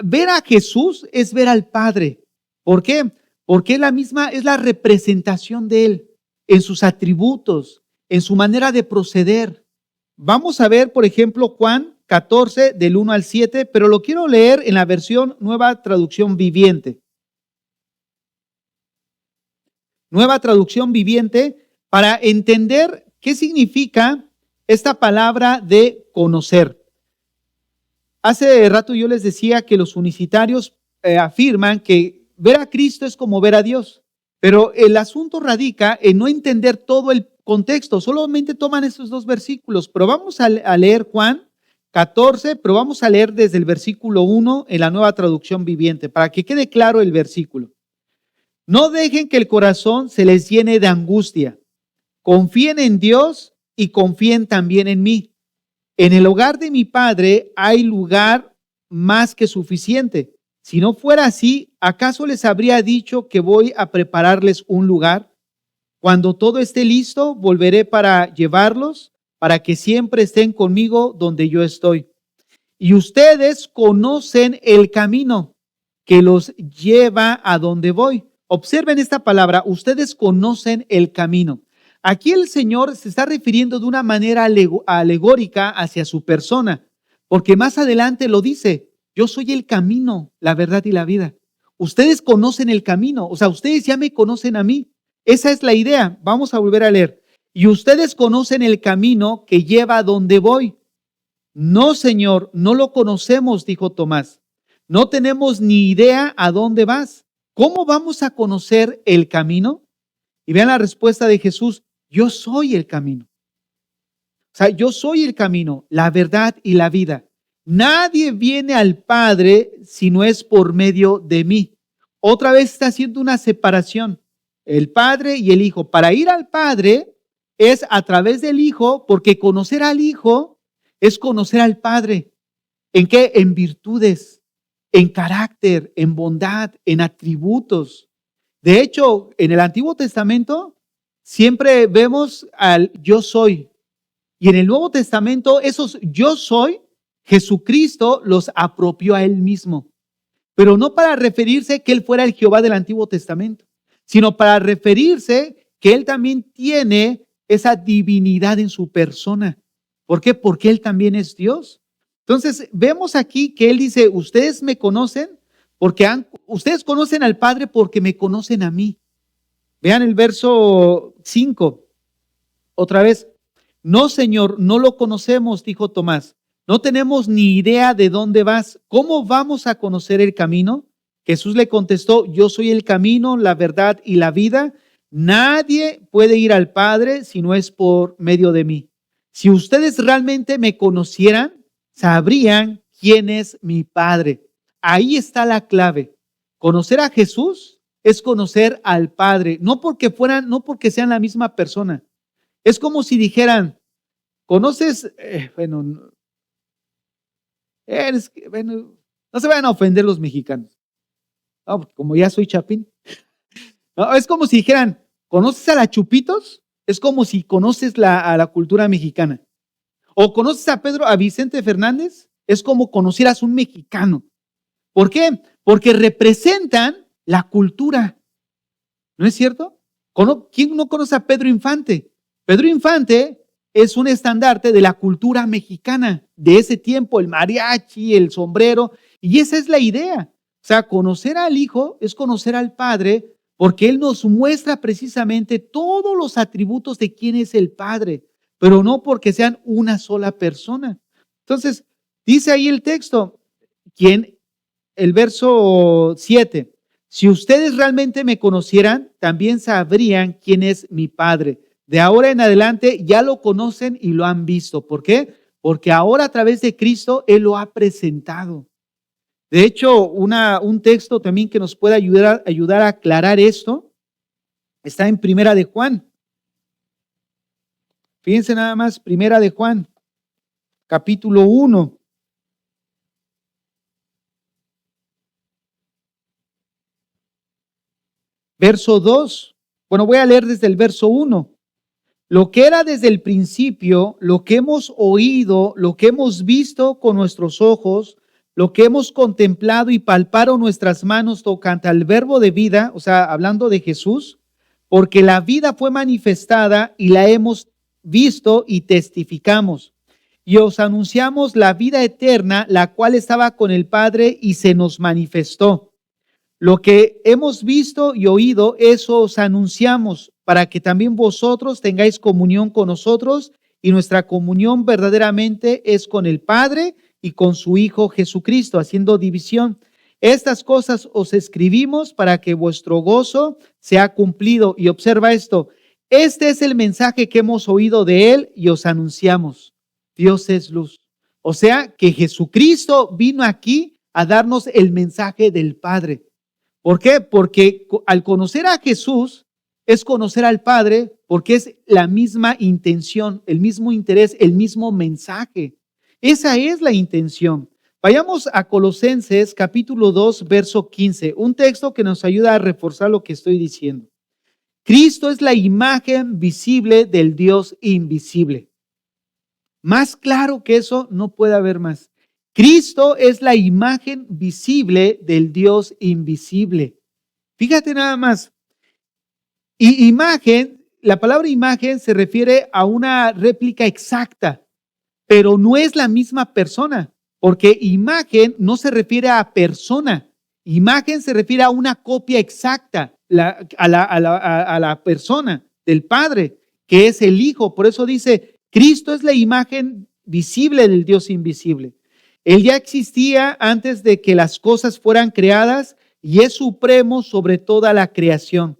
Ver a Jesús es ver al Padre. ¿Por qué? Porque es la representación de Él en sus atributos, en su manera de proceder. Vamos a ver, por ejemplo, Juan 14, del 1 al 7, pero lo quiero leer en la versión Nueva Traducción Viviente. Nueva Traducción Viviente, para entender qué significa esta palabra de conocer. Hace rato yo les decía que los unicitarios afirman que ver a Cristo es como ver a Dios, pero el asunto radica en no entender todo el contexto, solamente toman esos dos versículos, pero vamos a leer Juan 14, pero vamos a leer desde el versículo 1 en la Nueva Traducción Viviente, para que quede claro el versículo. No dejen que el corazón se les llene de angustia. Confíen en Dios y confíen también en mí. En el hogar de mi Padre hay lugar más que suficiente. Si no fuera así, ¿acaso les habría dicho que voy a prepararles un lugar? Cuando todo esté listo, volveré para llevarlos, para que siempre estén conmigo donde yo estoy. y ustedes conocen el camino que los lleva a donde voy. Observen esta palabra, ustedes conocen el camino. Aquí el Señor se está refiriendo de una manera alegórica hacia su persona, porque más adelante lo dice, yo soy el camino, la verdad y la vida. Ustedes conocen el camino, o sea, ustedes ya me conocen a mí. Esa es la idea. Vamos a volver a leer. Y ustedes conocen el camino que lleva a donde voy. No, Señor, no lo conocemos, dijo Tomás. No tenemos ni idea a dónde vas. ¿Cómo vamos a conocer el camino? Y vean la respuesta de Jesús. Yo soy el camino. O sea, yo soy el camino, la verdad y la vida. Nadie viene al Padre si no es por medio de mí. Otra vez está haciendo una separación. El Padre y el Hijo. Para ir al Padre es a través del Hijo, porque conocer al Hijo es conocer al Padre. ¿En qué? En virtudes, en carácter, en bondad, en atributos. De hecho, en el Antiguo Testamento siempre vemos al yo soy. Y en el Nuevo Testamento esos yo soy, Jesucristo los apropió a Él mismo. Pero no para referirse que Él fuera el Jehová del Antiguo Testamento, sino para referirse que Él también tiene esa divinidad en su persona. ¿Por qué? Porque Él también es Dios. Entonces, vemos aquí que Él dice, ustedes me conocen ustedes conocen al Padre porque me conocen a mí. Vean el verso 5. Otra vez, no, Señor, no lo conocemos, dijo Tomás. No tenemos ni idea de dónde vas. ¿Cómo vamos a conocer el camino? Jesús le contestó, yo soy el camino, la verdad y la vida. Nadie puede ir al Padre si no es por medio de mí. Si ustedes realmente me conocieran, sabrían quién es mi Padre. Ahí está la clave. Conocer a Jesús es conocer al Padre, no porque sean la misma persona. Es como si dijeran, ¿conoces? No se vayan a ofender los mexicanos. No, porque como ya soy chapín. No, es como si dijeran, ¿conoces a la Chupitos? Es como si conoces a la cultura mexicana. O conoces a Vicente Fernández, es como conocieras un mexicano. ¿Por qué? Porque representan la cultura. ¿No es cierto? ¿Quién no conoce a Pedro Infante? Pedro Infante es un estandarte de la cultura mexicana de ese tiempo, el mariachi, el sombrero, y esa es la idea. O sea, conocer al Hijo es conocer al Padre, porque Él nos muestra precisamente todos los atributos de quién es el Padre, pero no porque sean una sola persona. Entonces, dice ahí el texto, el verso 7, si ustedes realmente me conocieran, también sabrían quién es mi Padre. De ahora en adelante ya lo conocen y lo han visto. ¿Por qué? Porque ahora a través de Cristo Él lo ha presentado. De hecho, un texto también que nos puede ayudar a aclarar esto está en Primera de Juan. Fíjense nada más, Primera de Juan, capítulo 1. Verso 2. Bueno, voy a leer desde el verso 1. Lo que era desde el principio, lo que hemos oído, lo que hemos visto con nuestros ojos, lo que hemos contemplado y palparon nuestras manos tocante al verbo de vida, o sea, hablando de Jesús, porque la vida fue manifestada y la hemos visto y testificamos. Y os anunciamos la vida eterna, la cual estaba con el Padre y se nos manifestó. Lo que hemos visto y oído, eso os anunciamos, para que también vosotros tengáis comunión con nosotros, y nuestra comunión verdaderamente es con el Padre y con su Hijo Jesucristo, haciendo división. Estas cosas os escribimos para que vuestro gozo sea cumplido. Y observa esto, este es el mensaje que hemos oído de Él y os anunciamos. Dios es luz. O sea que Jesucristo vino aquí a darnos el mensaje del Padre. ¿Por qué? Porque al conocer a Jesús es conocer al Padre, porque es la misma intención, el mismo interés, el mismo mensaje. Esa es la intención. Vayamos a Colosenses capítulo 2, verso 15, un texto que nos ayuda a reforzar lo que estoy diciendo. Cristo es la imagen visible del Dios invisible. Más claro que eso no puede haber más. Cristo es la imagen visible del Dios invisible. Fíjate nada más. Y imagen, la palabra imagen se refiere a una réplica exacta, pero no es la misma persona, porque imagen no se refiere a persona. Imagen se refiere a una copia exacta a la persona del Padre, que es el Hijo. Por eso dice, Cristo es la imagen visible del Dios invisible. Él ya existía antes de que las cosas fueran creadas y es supremo sobre toda la creación,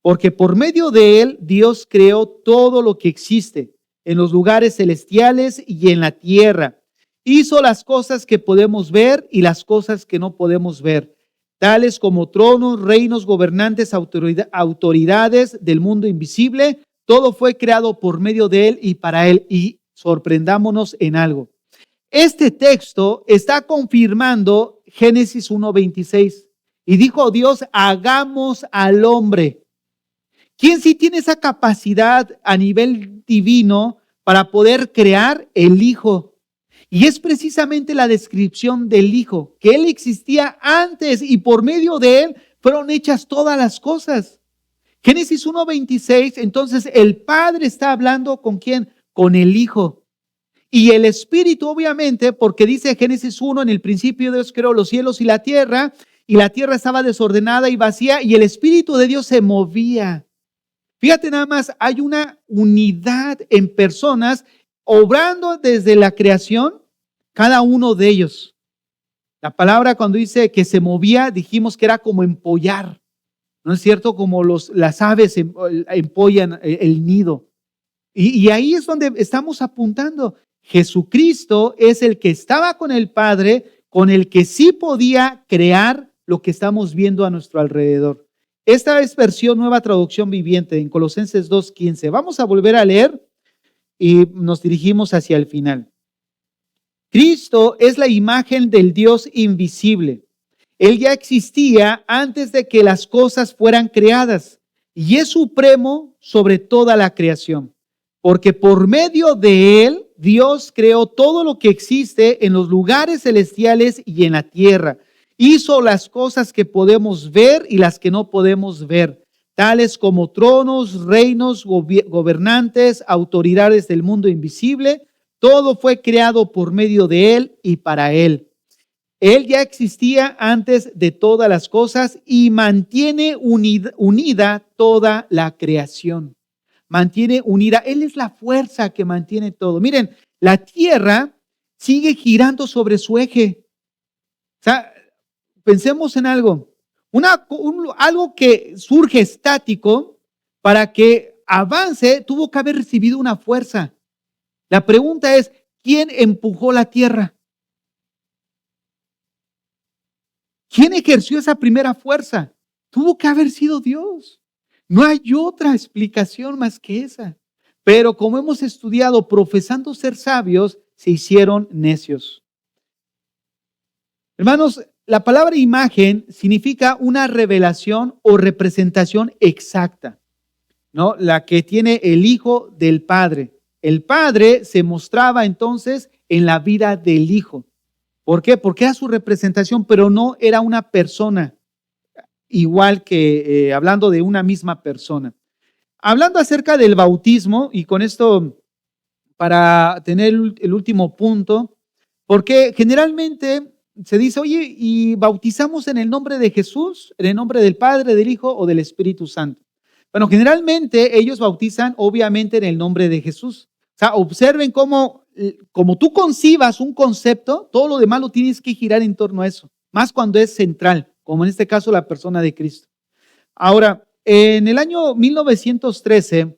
porque por medio de Él Dios creó todo lo que existe en los lugares celestiales y en la tierra. Hizo las cosas que podemos ver y las cosas que no podemos ver, tales como tronos, reinos, gobernantes, autoridades del mundo invisible. Todo fue creado por medio de Él y para Él. Y sorprendámonos en algo. Este texto está confirmando Génesis 1:26. Y dijo Dios, hagamos al hombre. ¿Quién sí tiene esa capacidad a nivel divino para poder crear? El Hijo. Y es precisamente la descripción del Hijo, que Él existía antes y por medio de Él fueron hechas todas las cosas. Génesis 1:26, entonces el Padre está hablando ¿con quién? Con el Hijo. Y el Espíritu, obviamente, porque dice Génesis 1, en el principio Dios creó los cielos y la tierra estaba desordenada y vacía, y el Espíritu de Dios se movía. Fíjate nada más, hay una unidad en personas obrando desde la creación, cada uno de ellos. La palabra cuando dice que se movía, dijimos que era como empollar, ¿no es cierto? Como las aves empollan el nido. Y ahí es donde estamos apuntando. Jesucristo es el que estaba con el Padre, con el que sí podía crear lo que estamos viendo a nuestro alrededor. Esta es versión Nueva Traducción Viviente en Colosenses 2:15. Vamos a volver a leer y nos dirigimos hacia el final. Cristo es la imagen del Dios invisible. Él ya existía antes de que las cosas fueran creadas y es supremo sobre toda la creación, porque por medio de Él Dios creó todo lo que existe en los lugares celestiales y en la tierra. Hizo las cosas que podemos ver y las que no podemos ver, tales como tronos, reinos, gobernantes, autoridades del mundo invisible. Todo fue creado por medio de Él y para Él. Él ya existía antes de todas las cosas y mantiene unida toda la creación. Mantiene unida. Él es la fuerza que mantiene todo. Miren, la tierra sigue girando sobre su eje. O sea, pensemos en algo. Algo que surge estático, para que avance, tuvo que haber recibido una fuerza. La pregunta es, ¿quién empujó la tierra? ¿Quién ejerció esa primera fuerza? Tuvo que haber sido Dios. No hay otra explicación más que esa. Pero como hemos estudiado, profesando ser sabios, se hicieron necios. Hermanos, la palabra imagen significa una revelación o representación exacta, ¿no? La que tiene el Hijo del Padre. El Padre se mostraba entonces en la vida del Hijo. ¿Por qué? Porque era su representación, pero no era una persona, igual que hablando de una misma persona. Hablando acerca del bautismo, y con esto para tener el último punto, porque generalmente se dice, oye, ¿y bautizamos en el nombre de Jesús, en el nombre del Padre, del Hijo o del Espíritu Santo? Bueno, generalmente ellos bautizan obviamente en el nombre de Jesús. O sea, observen cómo tú concibas un concepto, todo lo demás lo tienes que girar en torno a eso, más cuando es central, como en este caso la persona de Cristo. Ahora, en el año 1913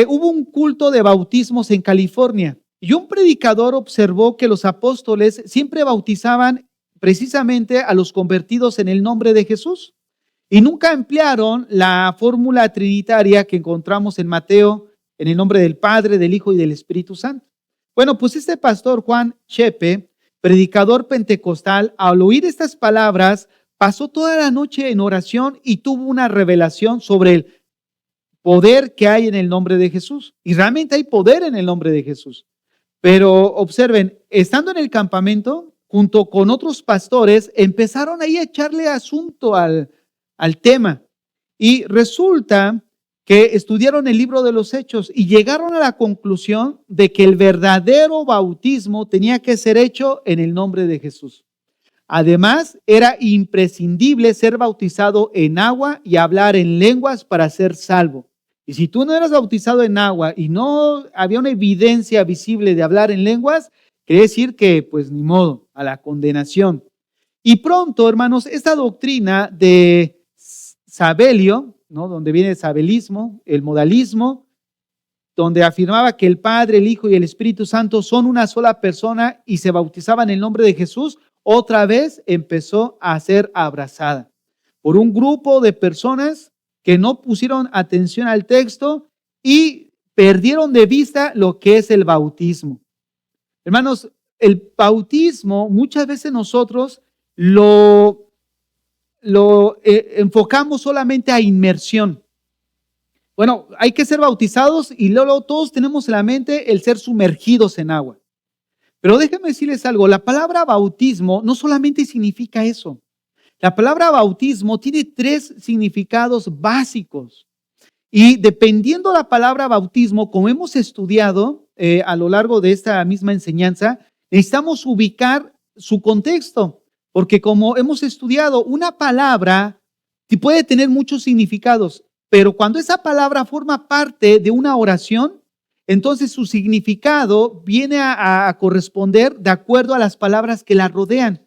hubo un culto de bautismos en California y un predicador observó que los apóstoles siempre bautizaban precisamente a los convertidos en el nombre de Jesús y nunca emplearon la fórmula trinitaria que encontramos en Mateo, en el nombre del Padre, del Hijo y del Espíritu Santo. Bueno, pues este pastor Juan Chepe, predicador pentecostal, al oír estas palabras, pasó toda la noche en oración y tuvo una revelación sobre el poder que hay en el nombre de Jesús. Y realmente hay poder en el nombre de Jesús. Pero observen, estando en el campamento, junto con otros pastores, empezaron ahí a echarle asunto al tema. Y resulta que estudiaron el libro de los Hechos y llegaron a la conclusión de que el verdadero bautismo tenía que ser hecho en el nombre de Jesús. Además, era imprescindible ser bautizado en agua y hablar en lenguas para ser salvo. Y si tú no eras bautizado en agua y no había una evidencia visible de hablar en lenguas, quiere decir que, pues ni modo, a la condenación. Y pronto, hermanos, esta doctrina de Sabelio, ¿no? Donde viene el sabelismo, el modalismo, donde afirmaba que el Padre, el Hijo y el Espíritu Santo son una sola persona y se bautizaban en el nombre de Jesús, otra vez empezó a ser abrazada por un grupo de personas que no pusieron atención al texto y perdieron de vista lo que es el bautismo. Hermanos, el bautismo muchas veces nosotros lo enfocamos solamente a inmersión. Bueno, hay que ser bautizados y luego todos tenemos en la mente el ser sumergidos en agua. Pero déjenme decirles algo, la palabra bautismo no solamente significa eso. La palabra bautismo tiene 3 significados básicos. Y dependiendo de la palabra bautismo, como hemos estudiado a lo largo de esta misma enseñanza, necesitamos ubicar su contexto. Porque como hemos estudiado, una palabra puede tener muchos significados, pero cuando esa palabra forma parte de una oración, entonces su significado viene a corresponder de acuerdo a las palabras que la rodean.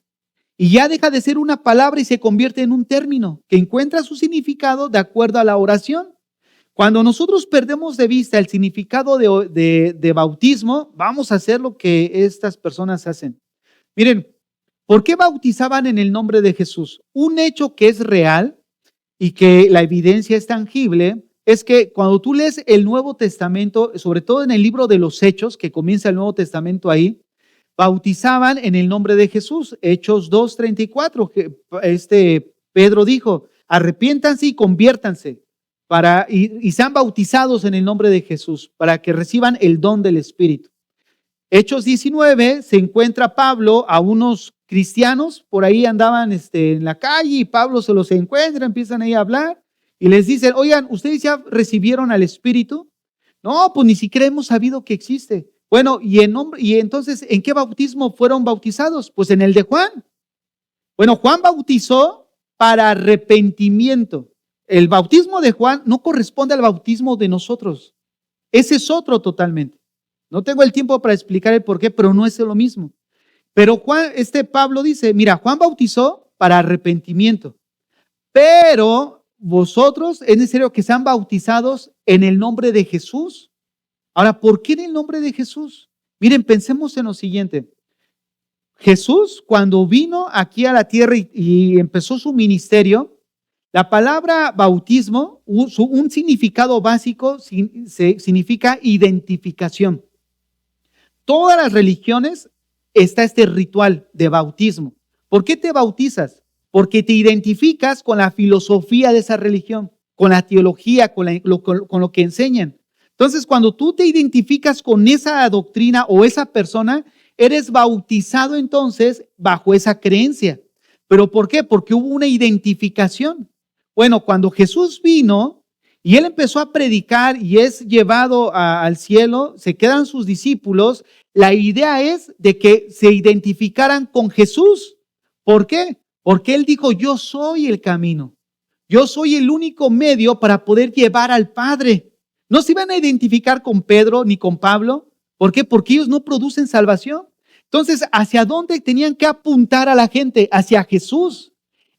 Y ya deja de ser una palabra y se convierte en un término que encuentra su significado de acuerdo a la oración. Cuando nosotros perdemos de vista el significado de bautismo, vamos a hacer lo que estas personas hacen. Miren, ¿por qué bautizaban en el nombre de Jesús? Un hecho que es real y que la evidencia es tangible es que cuando tú lees el Nuevo Testamento, sobre todo en el libro de los Hechos, que comienza el Nuevo Testamento ahí, bautizaban en el nombre de Jesús. Hechos 2:34, Pedro dijo, arrepiéntanse y conviértanse y sean bautizados en el nombre de Jesús para que reciban el don del Espíritu. Hechos 19 se encuentra Pablo a unos cristianos, por ahí andaban en la calle y Pablo se los encuentra, empiezan ahí a hablar y les dicen, oigan, ¿ustedes ya recibieron al Espíritu? No, pues ni siquiera hemos sabido que existe. Bueno, y entonces, ¿en qué bautismo fueron bautizados? Pues en el de Juan. Bueno, Juan bautizó para arrepentimiento. El bautismo de Juan no corresponde al bautismo de nosotros. Ese es otro totalmente. No tengo el tiempo para explicar el por qué, pero no es lo mismo. Pero Pablo dice, mira, Juan bautizó para arrepentimiento, pero vosotros es necesario que sean bautizados en el nombre de Jesús. Ahora, ¿por qué en el nombre de Jesús? Miren, pensemos en lo siguiente. Jesús, cuando vino aquí a la tierra y empezó su ministerio, la palabra bautismo, un significado básico significa identificación. Todas las religiones está este ritual de bautismo. ¿Por qué te bautizas? Porque te identificas con la filosofía de esa religión, con la teología, con lo que enseñan. Entonces, cuando tú te identificas con esa doctrina o esa persona, eres bautizado entonces bajo esa creencia. ¿Pero por qué? Porque hubo una identificación. Bueno, cuando Jesús vino y él empezó a predicar y es llevado al cielo, se quedan sus discípulos. La idea es de que se identificaran con Jesús. ¿Por qué? Porque él dijo, yo soy el camino. Yo soy el único medio para poder llevar al Padre. No se iban a identificar con Pedro ni con Pablo. ¿Por qué? Porque ellos no producen salvación. Entonces, ¿hacia dónde tenían que apuntar a la gente? Hacia Jesús.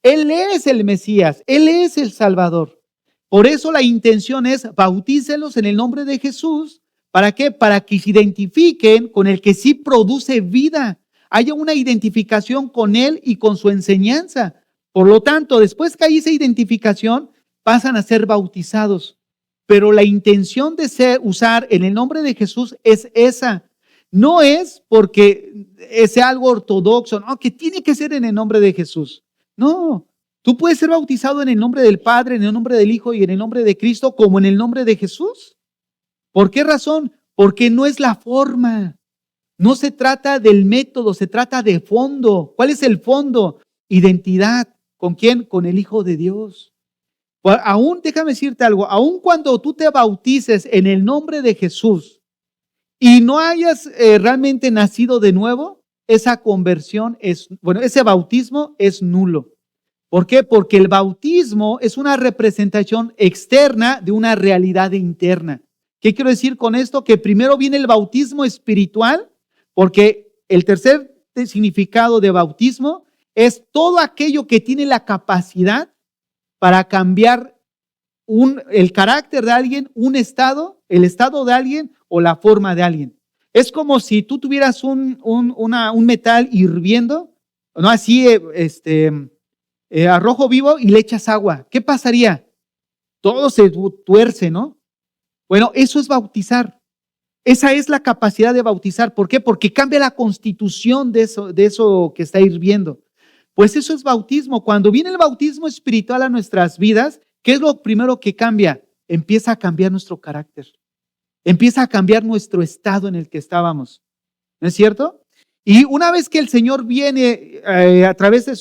Él es el Mesías. Él es el Salvador. Por eso la intención es bautícenlos en el nombre de Jesús. ¿Para qué? Para que se identifiquen con el que sí produce vida. Haya una identificación con él y con su enseñanza. Por lo tanto, después que hay esa identificación, pasan a ser bautizados. Pero la intención de usar en el nombre de Jesús es esa. No es porque sea algo ortodoxo, no, que tiene que ser en el nombre de Jesús. No, tú puedes ser bautizado en el nombre del Padre, en el nombre del Hijo y en el nombre de Cristo, como en el nombre de Jesús. ¿Por qué razón? Porque no es la forma. No se trata del método, se trata de fondo. ¿Cuál es el fondo? Identidad. ¿Con quién? Con el Hijo de Dios. Aún, déjame decirte algo, aún cuando tú te bautices en el nombre de Jesús y no hayas realmente nacido de nuevo, esa conversión ese bautismo es nulo. ¿Por qué? Porque el bautismo es una representación externa de una realidad interna. ¿Qué quiero decir con esto? Que primero viene el bautismo espiritual, porque el tercer significado de bautismo es todo aquello que tiene la capacidad para cambiar el carácter de alguien, el estado de alguien o la forma de alguien. Es como si tú tuvieras un metal hirviendo, ¿no? Así, a rojo vivo y le echas agua. ¿Qué pasaría? Todo se tuerce, ¿no? Bueno, eso es bautizar. Esa es la capacidad de bautizar. ¿Por qué? Porque cambia la constitución de eso que está hirviendo. Pues eso es bautismo. Cuando viene el bautismo espiritual a nuestras vidas, ¿qué es lo primero que cambia? Empieza a cambiar nuestro carácter. Empieza a cambiar nuestro estado en el que estábamos. ¿No es cierto? Y una vez que el Señor viene a través de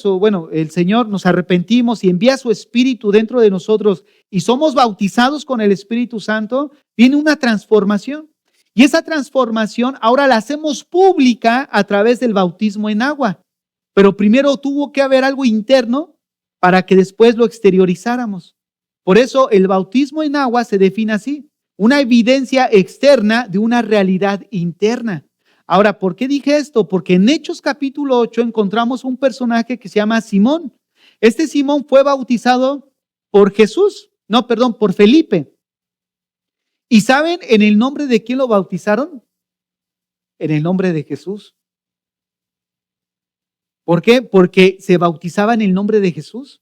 el Señor nos arrepentimos y envía su Espíritu dentro de nosotros y somos bautizados con el Espíritu Santo, viene una transformación. Y esa transformación ahora la hacemos pública a través del bautismo en agua. Pero primero tuvo que haber algo interno para que después lo exteriorizáramos. Por eso el bautismo en agua se define así, una evidencia externa de una realidad interna. Ahora, ¿por qué dije esto? Porque en Hechos capítulo 8 encontramos un personaje que se llama Simón. Este Simón fue bautizado por por Felipe. ¿Y saben en el nombre de quién lo bautizaron? En el nombre de Jesús. ¿Por qué? Porque se bautizaba en el nombre de Jesús.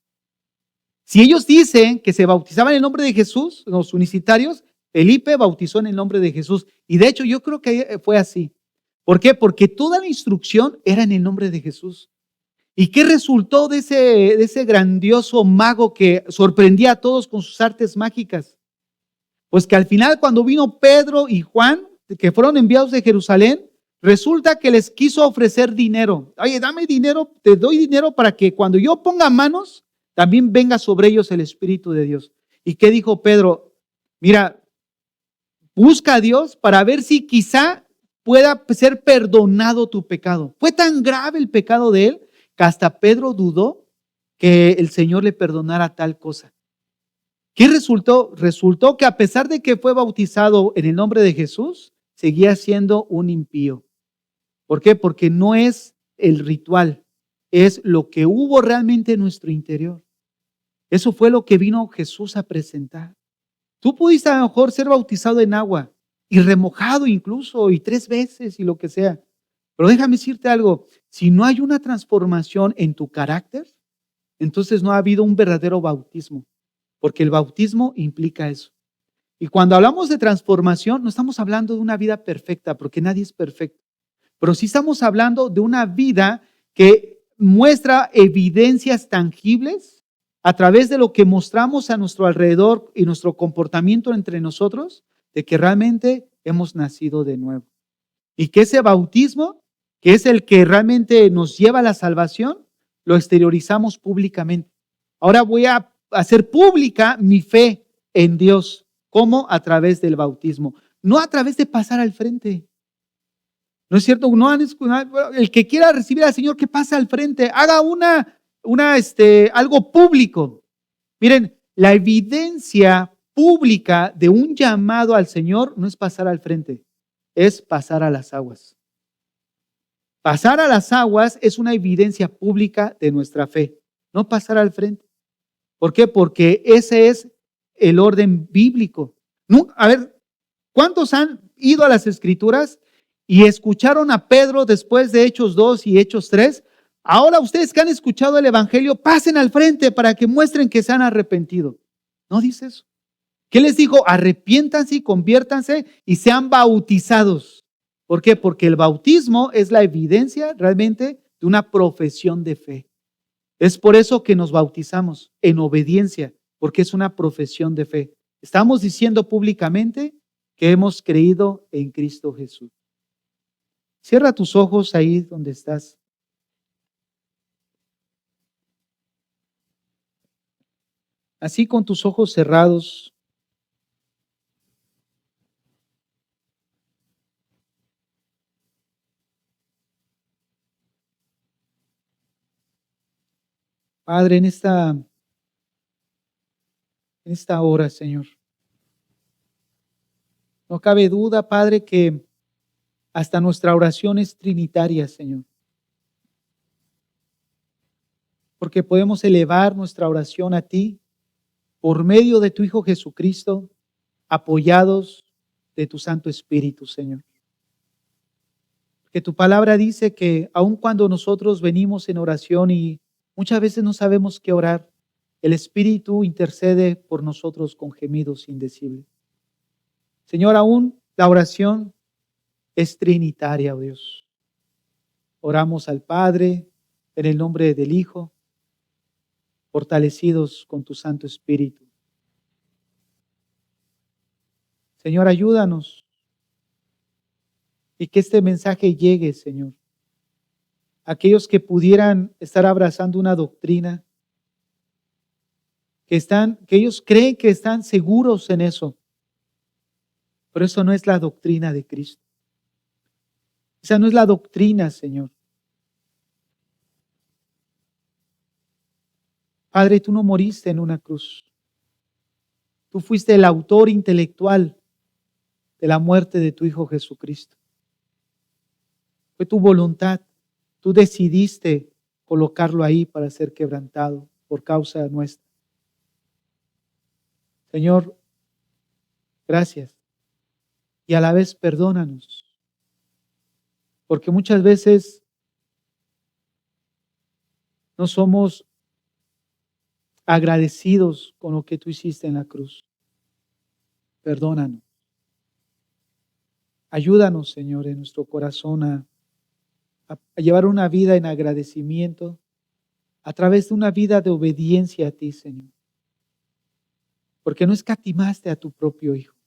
Si ellos dicen que se bautizaban en el nombre de Jesús, los unicitarios, Felipe bautizó en el nombre de Jesús. Y de hecho yo creo que fue así. ¿Por qué? Porque toda la instrucción era en el nombre de Jesús. ¿Y qué resultó de ese grandioso mago que sorprendía a todos con sus artes mágicas? Pues que al final, cuando vino Pedro y Juan, que fueron enviados de Jerusalén, resulta que les quiso ofrecer dinero. Oye, dame dinero, te doy dinero para que cuando yo ponga manos, también venga sobre ellos el Espíritu de Dios. ¿Y qué dijo Pedro? Mira, busca a Dios para ver si quizá pueda ser perdonado tu pecado. Fue tan grave el pecado de él que hasta Pedro dudó que el Señor le perdonara tal cosa. ¿Qué resultó? Resultó que a pesar de que fue bautizado en el nombre de Jesús, seguía siendo un impío. ¿Por qué? Porque no es el ritual, es lo que hubo realmente en nuestro interior. Eso fue lo que vino Jesús a presentar. Tú pudiste a lo mejor ser bautizado en agua y remojado incluso y 3 veces y lo que sea. Pero déjame decirte algo, si no hay una transformación en tu carácter, entonces no ha habido un verdadero bautismo, porque el bautismo implica eso. Y cuando hablamos de transformación, no estamos hablando de una vida perfecta, porque nadie es perfecto, pero sí estamos hablando de una vida que muestra evidencias tangibles a través de lo que mostramos a nuestro alrededor y nuestro comportamiento entre nosotros, de que realmente hemos nacido de nuevo. Y que ese bautismo, que es el que realmente nos lleva a la salvación, lo exteriorizamos públicamente. Ahora voy a hacer pública mi fe en Dios. ¿Cómo? A través del bautismo. No a través de pasar al frente. ¿No es cierto? El que quiera recibir al Señor, que pase al frente. Haga algo público. Miren, la evidencia pública de un llamado al Señor no es pasar al frente, es pasar a las aguas. Pasar a las aguas es una evidencia pública de nuestra fe, no pasar al frente. ¿Por qué? Porque ese es el orden bíblico. No, a ver, ¿cuántos han ido a las Escrituras y escucharon a Pedro después de Hechos 2 y Hechos 3? Ahora ustedes que han escuchado el Evangelio, pasen al frente para que muestren que se han arrepentido. No dice eso. ¿Qué les dijo? Arrepiéntanse y conviértanse y sean bautizados. ¿Por qué? Porque el bautismo es la evidencia realmente de una profesión de fe. Es por eso que nos bautizamos en obediencia, porque es una profesión de fe. Estamos diciendo públicamente que hemos creído en Cristo Jesús. Cierra tus ojos ahí donde estás. Así con tus ojos cerrados, Padre, en esta hora, Señor. No cabe duda, Padre, que hasta nuestra oración es trinitaria, Señor. Porque podemos elevar nuestra oración a ti por medio de tu Hijo Jesucristo, apoyados de tu Santo Espíritu, Señor. Que tu palabra dice que aun cuando nosotros venimos en oración y muchas veces no sabemos qué orar, el Espíritu intercede por nosotros con gemidos indecibles. Señor, aún la oración es trinitaria, oh Dios. Oramos al Padre en el nombre del Hijo, fortalecidos con tu Santo Espíritu. Señor, ayúdanos y que este mensaje llegue, Señor. Aquellos que pudieran estar abrazando una doctrina, que ellos creen que están seguros en eso, pero eso no es la doctrina de Cristo. Esa no es la doctrina, Señor. Padre, tú no moriste en una cruz. Tú fuiste el autor intelectual de la muerte de tu Hijo Jesucristo. Fue tu voluntad. Tú decidiste colocarlo ahí para ser quebrantado por causa nuestra. Señor, gracias. Y a la vez perdónanos. Porque muchas veces no somos agradecidos con lo que tú hiciste en la cruz. Perdónanos. Ayúdanos, Señor, en nuestro corazón a llevar una vida en agradecimiento a través de una vida de obediencia a ti, Señor. Porque no escatimaste a tu propio Hijo,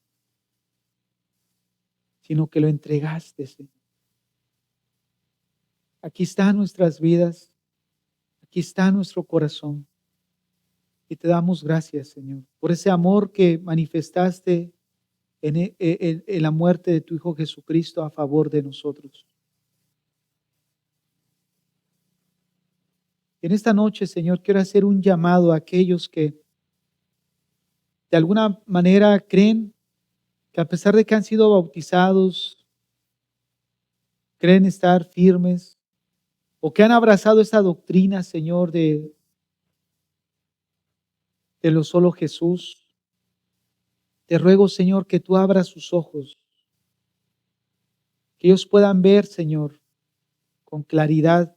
sino que lo entregaste, Señor. Aquí están nuestras vidas, aquí está nuestro corazón. Y te damos gracias, Señor, por ese amor que manifestaste en la muerte de tu Hijo Jesucristo a favor de nosotros. En esta noche, Señor, quiero hacer un llamado a aquellos que de alguna manera creen que a pesar de que han sido bautizados, creen estar firmes o que han abrazado esta doctrina, Señor, de lo solo Jesús. Te ruego, Señor, que tú abras sus ojos, que ellos puedan ver, Señor, con claridad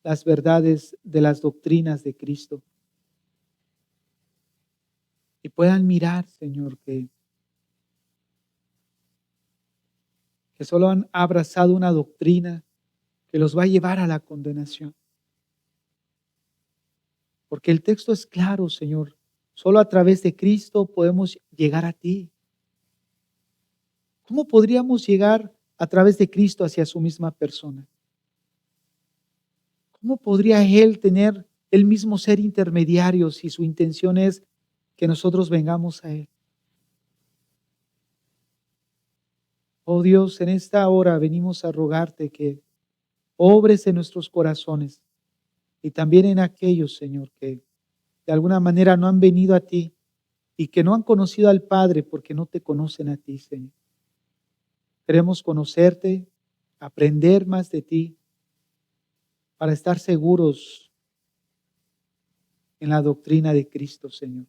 las verdades de las doctrinas de Cristo. Y puedan mirar, Señor, que solo han abrazado una doctrina que los va a llevar a la condenación. Porque el texto es claro, Señor. Solo a través de Cristo podemos llegar a ti. ¿Cómo podríamos llegar a través de Cristo hacia su misma persona? ¿Cómo podría Él tener el mismo ser intermediario si su intención es que nosotros vengamos a Él? Oh Dios, en esta hora venimos a rogarte que obres en nuestros corazones y también en aquellos, Señor, que de alguna manera no han venido a ti y que no han conocido al Padre porque no te conocen a ti, Señor. Queremos conocerte, aprender más de ti, para estar seguros en la doctrina de Cristo, Señor.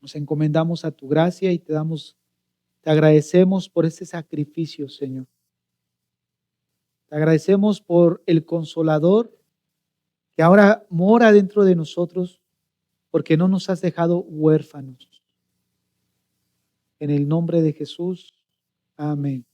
Nos encomendamos a tu gracia y te agradecemos por ese sacrificio, Señor. Te agradecemos por el Consolador que ahora mora dentro de nosotros, porque no nos has dejado huérfanos. En el nombre de Jesús, amén.